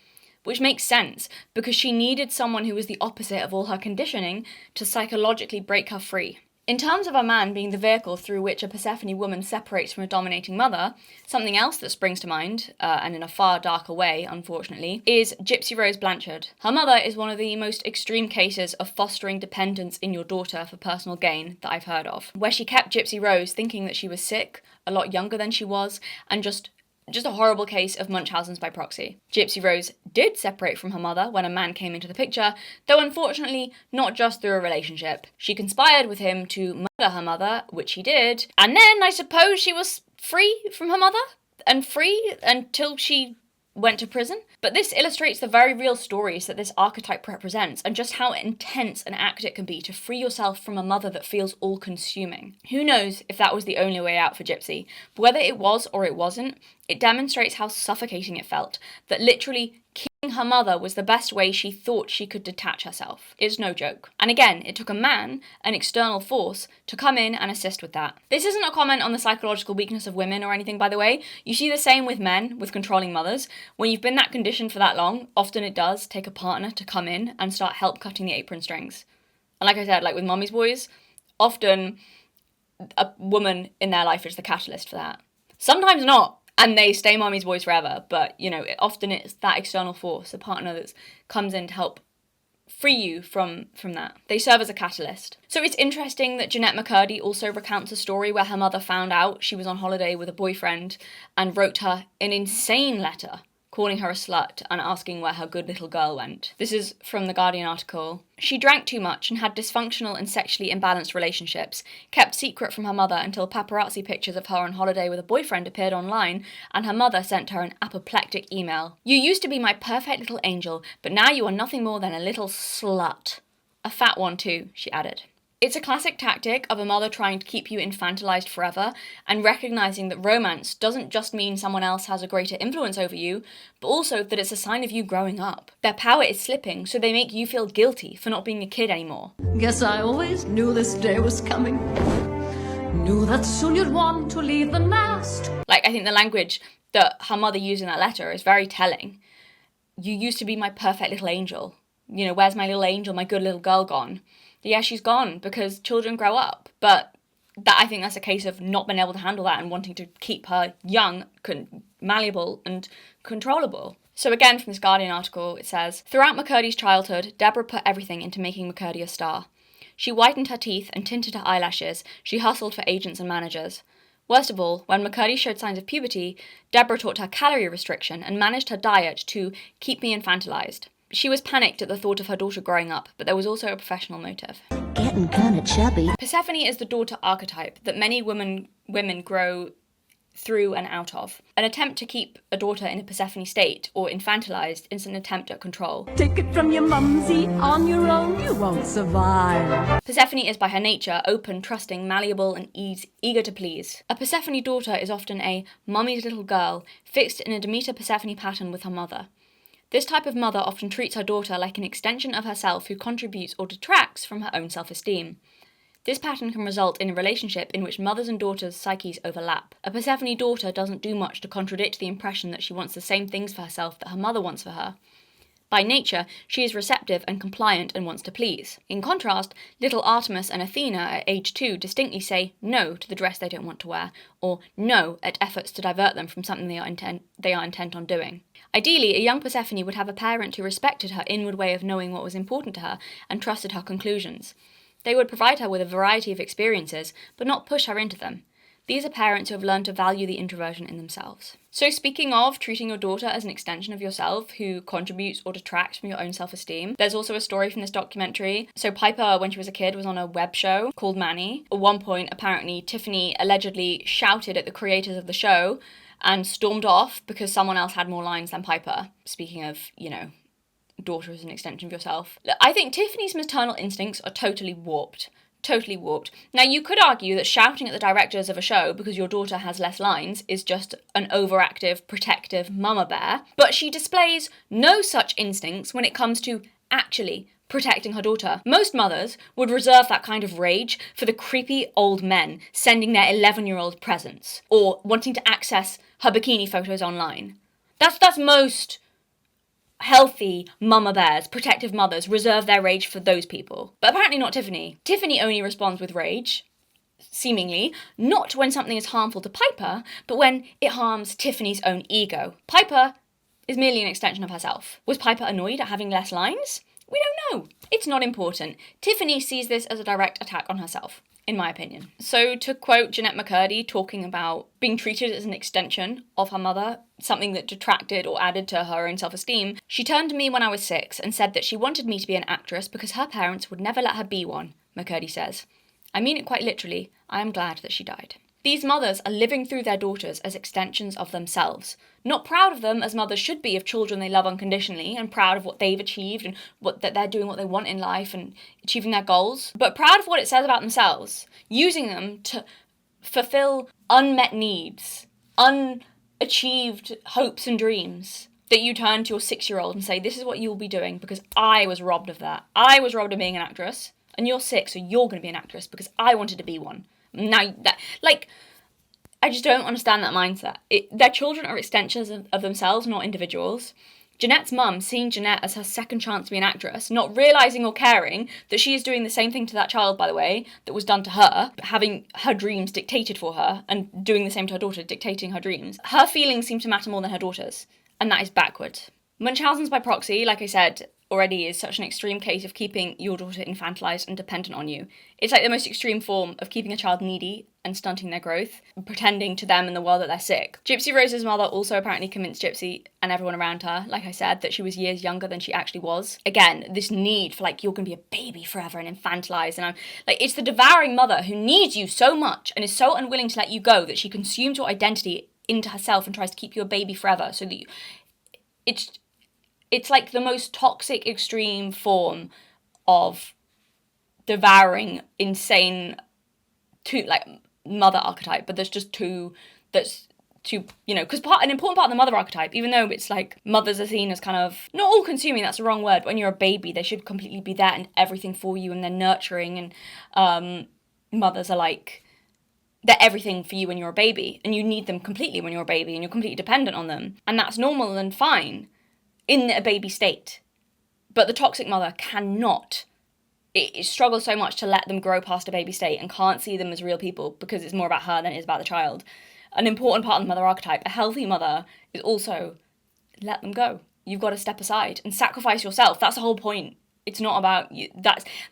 Which makes sense, because she needed someone who was the opposite of all her conditioning to psychologically break her free. In terms of a man being the vehicle through which a Persephone woman separates from a dominating mother, something else that springs to mind, and in a far darker way, unfortunately, is Gypsy Rose Blanchard. Her mother is one of the most extreme cases of fostering dependence in your daughter for personal gain that I've heard of, where she kept Gypsy Rose thinking that she was sick, a lot younger than she was, and just a horrible case of Munchausen's by proxy. Gypsy Rose did separate from her mother when a man came into the picture, though unfortunately not just through a relationship. She conspired with him to murder her mother, which he did, and then I suppose she was free from her mother, and free until she went to prison. But this illustrates the very real stories that this archetype represents, and just how intense an act it can be to free yourself from a mother that feels all-consuming. Who knows if that was the only way out for Gypsy, but whether it was or it wasn't, it demonstrates how suffocating it felt, that literally Her mother was the best way she thought she could detach herself. It's no joke. And again, it took a man, an external force, to come in and assist with that. This isn't a comment on the psychological weakness of women or anything, by the way. You see the same with men, with controlling mothers. When you've been that conditioned for that long, often it does take a partner to come in and start help cutting the apron strings. And like I said, like with mommy's boys, often a woman in their life is the catalyst for that. Sometimes not. And they stay mommy's boys forever, but, you know, often it's that external force, a partner that comes in to help free you from that. They serve as a catalyst. So it's interesting that Jeanette McCurdy also recounts a story where her mother found out she was on holiday with a boyfriend and wrote her an insane letter, calling her a slut and asking where her good little girl went. This is from the Guardian article. She drank too much and had dysfunctional and sexually imbalanced relationships, kept secret from her mother until paparazzi pictures of her on holiday with a boyfriend appeared online, and her mother sent her an apoplectic email. You used to be my perfect little angel, but now you are nothing more than a little slut. A fat one too, she added. It's a classic tactic of a mother trying to keep you infantilized forever and recognizing that romance doesn't just mean someone else has a greater influence over you, but also that it's a sign of you growing up. Their power is slipping, so they make you feel guilty for not being a kid anymore. Guess I always knew this day was coming. Knew that soon you'd want to leave the nest. Like, I think the language that her mother used in that letter is very telling. You used to be my perfect little angel. You know, where's my little angel, my good little girl gone? Yeah, she's gone because children grow up. But that, I think that's a case of not being able to handle that and wanting to keep her young, malleable and controllable. So again, from this Guardian article, it says, throughout McCurdy's childhood, Deborah put everything into making McCurdy a star. She whitened her teeth and tinted her eyelashes. She hustled for agents and managers. Worst of all, when McCurdy showed signs of puberty, Deborah taught her calorie restriction and managed her diet to keep me infantilized. She was panicked at the thought of her daughter growing up, but there was also a professional motive. Getting kinda chubby. Persephone is the daughter archetype that many women grow through and out of. An attempt to keep a daughter in a Persephone state or infantilized is an attempt at control. Take it from your mumsy, on your own you won't survive. Persephone is by her nature open, trusting, malleable and eager to please. A Persephone daughter is often a mummy's little girl, fixed in a Demeter-Persephone pattern with her mother. This type of mother often treats her daughter like an extension of herself who contributes or detracts from her own self-esteem. This pattern can result in a relationship in which mothers and daughters' psyches overlap. A Persephone daughter doesn't do much to contradict the impression that she wants the same things for herself that her mother wants for her. By nature, she is receptive and compliant and wants to please. In contrast, little Artemis and Athena at age 2 distinctly say no to the dress they don't want to wear, or no at efforts to divert them from something they are intent on doing. Ideally, a young Persephone would have a parent who respected her inward way of knowing what was important to her and trusted her conclusions. They would provide her with a variety of experiences, but not push her into them. These are parents who have learned to value the introversion in themselves. So speaking of treating your daughter as an extension of yourself who contributes or detracts from your own self-esteem, there's also a story from this documentary. So Piper, when she was a kid, was on a web show called Manny. At one point, apparently, Tiffany allegedly shouted at the creators of the show and stormed off because someone else had more lines than Piper. Speaking of, daughter as an extension of yourself. I think Tiffany's maternal instincts are totally warped. Totally warped. Now, you could argue that shouting at the directors of a show because your daughter has less lines is just an overactive, protective mama bear, but she displays no such instincts when it comes to actually protecting her daughter. Most mothers would reserve that kind of rage for the creepy old men sending their 11-year-old presents or wanting to access her bikini photos online. That's most healthy mama bears, protective mothers, reserve their rage for those people. But apparently not Tiffany. Tiffany only responds with rage, seemingly, not when something is harmful to Piper, but when it harms Tiffany's own ego. Piper is merely an extension of herself. Was Piper annoyed at having less lines? We don't know. It's not important. Tiffany sees this as a direct attack on herself, in my opinion. So to quote Jeanette McCurdy talking about being treated as an extension of her mother, something that detracted or added to her own self-esteem, she turned to me when I was 6 and said that she wanted me to be an actress because her parents would never let her be one, McCurdy says. I mean it quite literally. I am glad that she died. These mothers are living through their daughters as extensions of themselves, not proud of them as mothers should be of children they love unconditionally and proud of what they've achieved and that they're doing what they want in life and achieving their goals, but proud of what it says about themselves, using them to fulfill unmet needs, unachieved hopes and dreams. that you turn to your 6-year-old and say, this is what you'll be doing because I was robbed of that. I was robbed of being an actress, and you're 6, so you're going to be an actress because I wanted to be one. Now, I just don't understand that mindset. Their children are extensions of themselves, not individuals. Jeanette's mum, seeing Jeanette as her second chance to be an actress, not realising or caring that she is doing the same thing to that child, by the way, that was done to her, having her dreams dictated for her, and doing the same to her daughter, dictating her dreams. Her feelings seem to matter more than her daughter's, and that is backwards. Munchausen's by proxy, like I said already, is such an extreme case of keeping your daughter infantilized and dependent on you. It's like the most extreme form of keeping a child needy and stunting their growth, pretending to them and the world that they're sick. Gypsy Rose's mother also apparently convinced Gypsy and everyone around her, like I said, that she was years younger than she actually was. Again, this need for you're gonna be a baby forever and infantilized, and I'm it's the devouring mother who needs you so much and is so unwilling to let you go that she consumes your identity into herself and tries to keep you a baby forever, so that it's like the most toxic, extreme form of devouring, insane, mother archetype. But there's just two, because an important part of the mother archetype, even though it's mothers are seen as kind of, not all-consuming, that's the wrong word, but when you're a baby, they should completely be there and everything for you, and they're nurturing, and mothers are they're everything for you when you're a baby, and you need them completely when you're a baby, and you're completely dependent on them, and that's normal and fine in a baby state. But the toxic mother cannot. It struggles so much to let them grow past a baby state and can't see them as real people because it's more about her than it is about the child. An important part of the mother archetype, a healthy mother, is also let them go. You've got to step aside and sacrifice yourself. That's the whole point. It's not about you.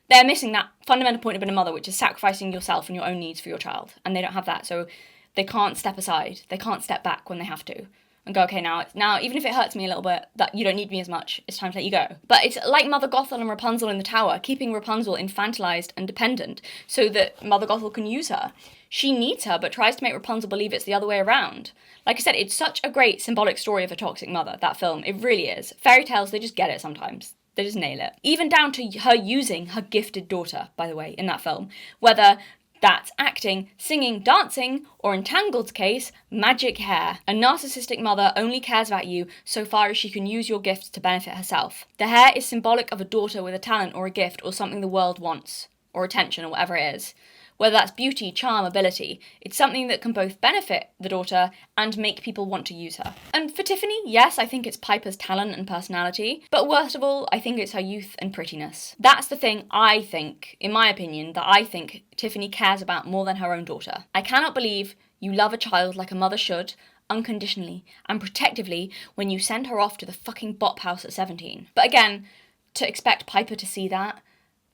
They're missing that fundamental point of being a mother, which is sacrificing yourself and your own needs for your child. And they don't have that, so they can't step aside. They can't step back when they have to and go, okay, now, even if it hurts me a little bit, that you don't need me as much, it's time to let you go. But it's like Mother Gothel and Rapunzel in the tower, keeping Rapunzel infantilized and dependent so that Mother Gothel can use her. She needs her, but tries to make Rapunzel believe it's the other way around. Like I said, it's such a great symbolic story of a toxic mother, that film. It really is. Fairy tales, they just get it sometimes. They just nail it. Even down to her using her gifted daughter, by the way, in that film. Whether that's acting, singing, dancing, or in Tangled's case, magic hair. A narcissistic mother only cares about you so far as she can use your gifts to benefit herself. The hair is symbolic of a daughter with a talent or a gift or something the world wants, or attention or whatever it is. Whether that's beauty, charm, ability, it's something that can both benefit the daughter and make people want to use her. And for Tiffany, yes, I think it's Piper's talent and personality, but worst of all, I think it's her youth and prettiness. That's the thing I think, in my opinion, that I think Tiffany cares about more than her own daughter. I cannot believe you love a child like a mother should, unconditionally and protectively, when you send her off to the fucking bop house at 17. But again, to expect Piper to see that,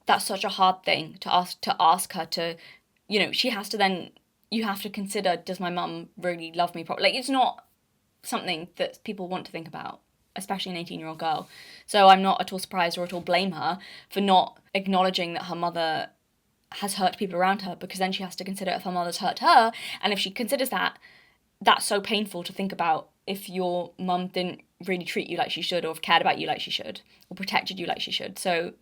that's such a hard thing to ask her to, she has to then, you have to consider, does my mum really love me properly? It's not something that people want to think about, especially an 18-year-old girl. So I'm not at all surprised or at all blame her for not acknowledging that her mother has hurt people around her, because then she has to consider if her mother's hurt her, and if she considers that, that's so painful to think about if your mum didn't really treat you like she should, or cared about you like she should, or protected you like she should. So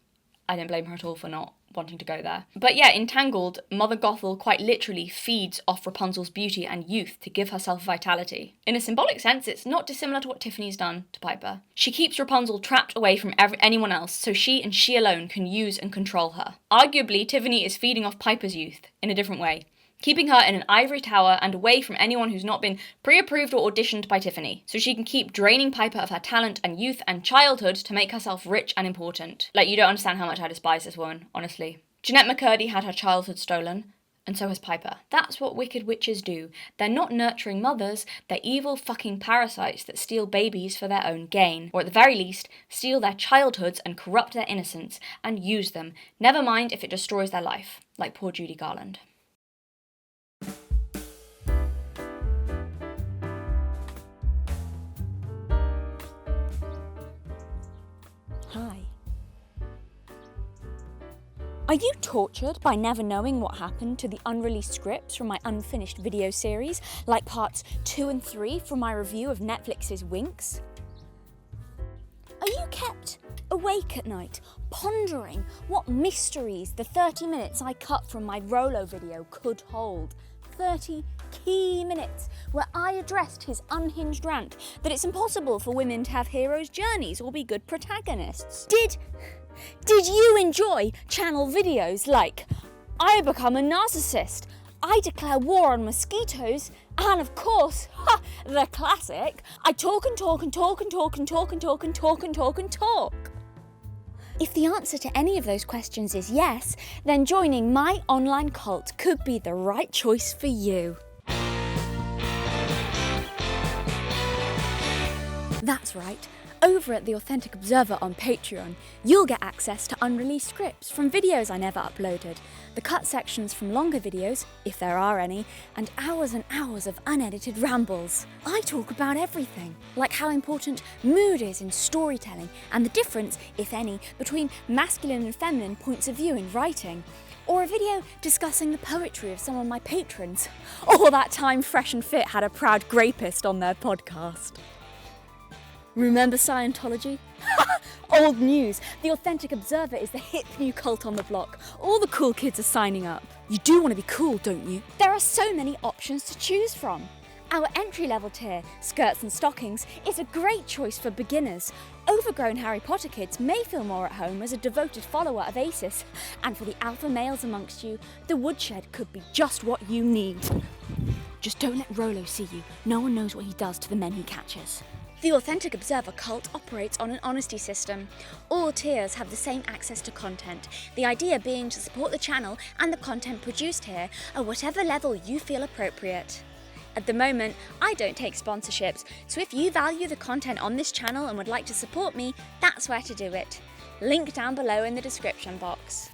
I don't blame her at all for not wanting to go there. But yeah, in Tangled, Mother Gothel quite literally feeds off Rapunzel's beauty and youth to give herself vitality. In a symbolic sense, it's not dissimilar to what Tiffany's done to Piper. She keeps Rapunzel trapped away from anyone else so she and she alone can use and control her. Arguably, Tiffany is feeding off Piper's youth in a different way, keeping her in an ivory tower and away from anyone who's not been pre-approved or auditioned by Tiffany, so she can keep draining Piper of her talent and youth and childhood to make herself rich and important. You don't understand how much I despise this woman, honestly. Jeanette McCurdy had her childhood stolen, and so has Piper. That's what wicked witches do. They're not nurturing mothers, they're evil fucking parasites that steal babies for their own gain, or at the very least, steal their childhoods and corrupt their innocence, and use them, never mind if it destroys their life, like poor Judy Garland. Hi. Are you tortured by never knowing what happened to the unreleased scripts from my unfinished video series, like parts 2 and 3 from my review of Netflix's Winx? Are you kept awake at night, pondering what mysteries the 30 minutes I cut from my Rolo video could hold? 30 key minutes where I addressed his unhinged rant that it's impossible for women to have heroes' journeys or be good protagonists. Did you enjoy channel videos like, I become a narcissist, I declare war on mosquitoes, and of course, the classic, I talk and talk and talk and talk and talk and talk and talk and talk and talk? If the answer to any of those questions is yes, then joining my online cult could be the right choice for you. That's right. Over at The Authentic Observer on Patreon, you'll get access to unreleased scripts from videos I never uploaded, the cut sections from longer videos, if there are any, and hours of unedited rambles. I talk about everything, like how important mood is in storytelling and the difference, if any, between masculine and feminine points of view in writing. Or a video discussing the poetry of some of my patrons. Or that time Fresh and Fit had a proud grapist on their podcast. Remember Scientology? Old news. The Authentic Observer is the hip new cult on the block. All the cool kids are signing up. You do want to be cool, don't you? There are so many options to choose from. Our entry-level tier, Skirts and Stockings, is a great choice for beginners. Overgrown Harry Potter kids may feel more at home as a devoted follower of ACES. And for the alpha males amongst you, the woodshed could be just what you need. Just don't let Rolo see you. No one knows what he does to the men he catches. The Authentic Observer cult operates on an honesty system. All tiers have the same access to content, the idea being to support the channel and the content produced here at whatever level you feel appropriate. At the moment, I don't take sponsorships, so if you value the content on this channel and would like to support me, that's where to do it. Link down below in the description box.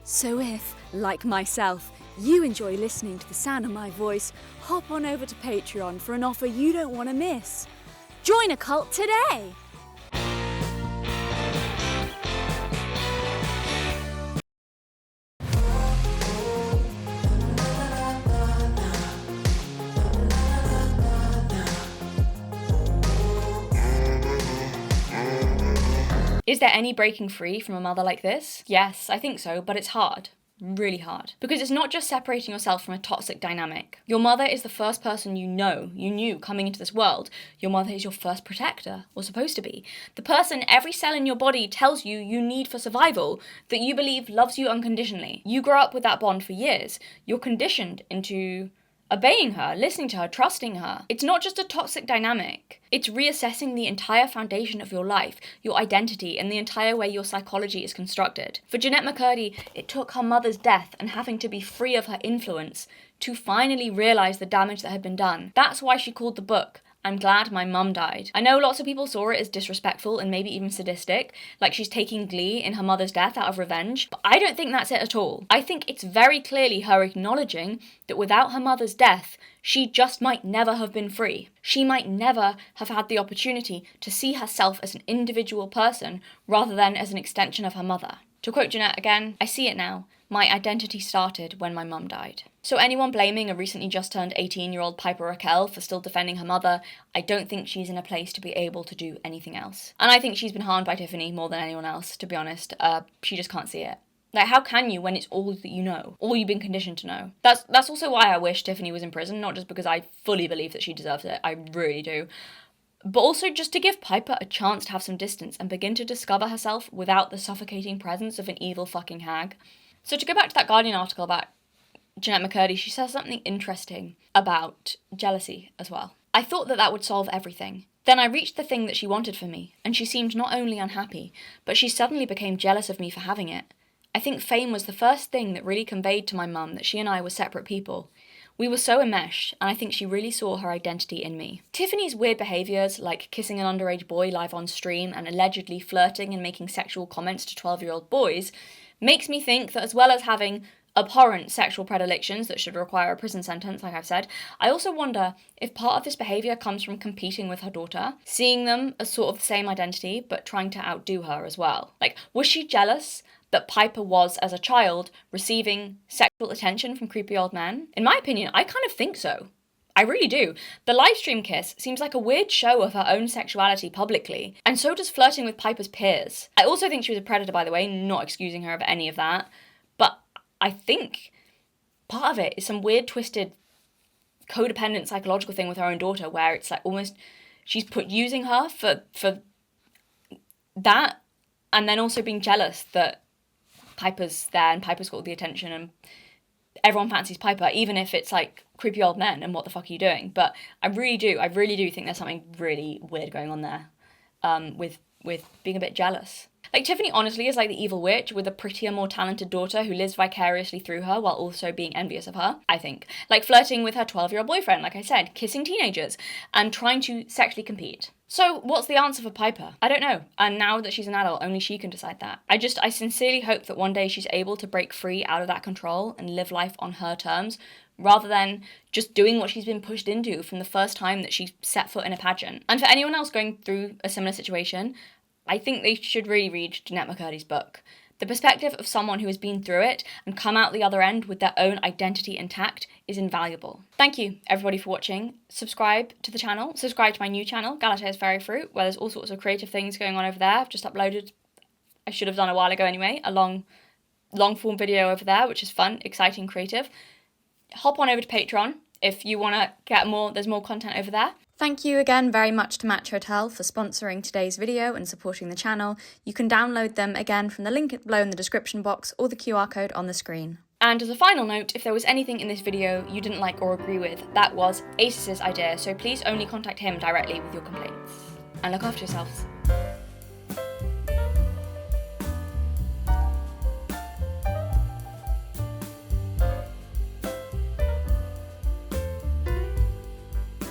So if, like myself, you enjoy listening to the sound of my voice, hop on over to Patreon for an offer you don't want to miss. Join a cult today! Is there any breaking free from a mother like this? Yes, I think so, but it's hard. Really hard. Because it's not just separating yourself from a toxic dynamic. Your mother is the first person you knew coming into this world. Your mother is your first protector, or supposed to be. The person every cell in your body tells you need for survival, that you believe loves you unconditionally. You grow up with that bond for years. You're conditioned into obeying her, listening to her, trusting her. It's not just a toxic dynamic. It's reassessing the entire foundation of your life, your identity, and the entire way your psychology is constructed. For Jeanette McCurdy, it took her mother's death and having to be free of her influence to finally realise the damage that had been done. That's why she called the book I'm Glad My Mum Died. I know lots of people saw it as disrespectful and maybe even sadistic, like she's taking glee in her mother's death out of revenge, but I don't think that's it at all. I think it's very clearly her acknowledging that without her mother's death, she just might never have been free. She might never have had the opportunity to see herself as an individual person rather than as an extension of her mother. To quote Jeanette again, I see it now. My identity started when my mum died. So anyone blaming a recently just turned 18-year-old Piper Rockelle for still defending her mother, I don't think she's in a place to be able to do anything else. And I think she's been harmed by Tiffany more than anyone else, to be honest. She just can't see it. Like, how can you when it's all that you know? All you've been conditioned to know. That's also why I wish Tiffany was in prison, not just because I fully believe that she deserves it. I really do. But also just to give Piper a chance to have some distance and begin to discover herself without the suffocating presence of an evil fucking hag. So to go back to that Guardian article about Jeanette McCurdy, she says something interesting about jealousy as well. I thought that would solve everything. Then I reached the thing that she wanted for me, and she seemed not only unhappy, but she suddenly became jealous of me for having it. I think fame was the first thing that really conveyed to my mum that she and I were separate people. We were so enmeshed, and I think she really saw her identity in me. Tiffany's weird behaviours, like kissing an underage boy live on stream and allegedly flirting and making sexual comments to 12-year-old boys, makes me think that as well as having abhorrent sexual predilections that should require a prison sentence, like I've said, I also wonder if part of this behaviour comes from competing with her daughter, seeing them as sort of the same identity, but trying to outdo her as well. Like, was she jealous that Piper was, as a child, receiving sexual attention from creepy old men? In my opinion, I kind of think so. I really do. The livestream kiss seems like a weird show of her own sexuality publicly, and so does flirting with Piper's peers. I also think she was a predator, by the way, not excusing her of any of that, but I think part of it is some weird, twisted codependent psychological thing with her own daughter where it's like almost she's using her for that, and then also being jealous that Piper's there and Piper's got all the attention and everyone fancies Piper, even if it's like creepy old men and what the fuck are you doing? But I really do think there's something really weird going on there, with being a bit jealous. Like, Tiffany honestly is like the evil witch with a prettier, more talented daughter who lives vicariously through her while also being envious of her, I think. Like, flirting with her 12-year-old boyfriend, like I said, kissing teenagers, and trying to sexually compete. So, what's the answer for Piper? I don't know. And now that she's an adult, only she can decide that. I sincerely hope that one day she's able to break free out of that control and live life on her terms, rather than just doing what she's been pushed into from the first time that she set foot in a pageant. And for anyone else going through a similar situation, I think they should really read Jeanette McCurdy's book. The perspective of someone who has been through it and come out the other end with their own identity intact is invaluable. Thank you, everybody, for watching. Subscribe to the channel. Subscribe to my new channel, Galatea's Fairy Fruit, where there's all sorts of creative things going on over there. I've just uploaded, I should have done a while ago anyway, a long form video over there, which is fun, exciting, creative. Hop on over to Patreon if you want to get more, there's more content over there. Thank you again very much to Match Hotel for sponsoring today's video and supporting the channel. You can download them again from the link below in the description box or the QR code on the screen. And as a final note, if there was anything in this video you didn't like or agree with, that was Ace's idea, so please only contact him directly with your complaints. And look after yourselves.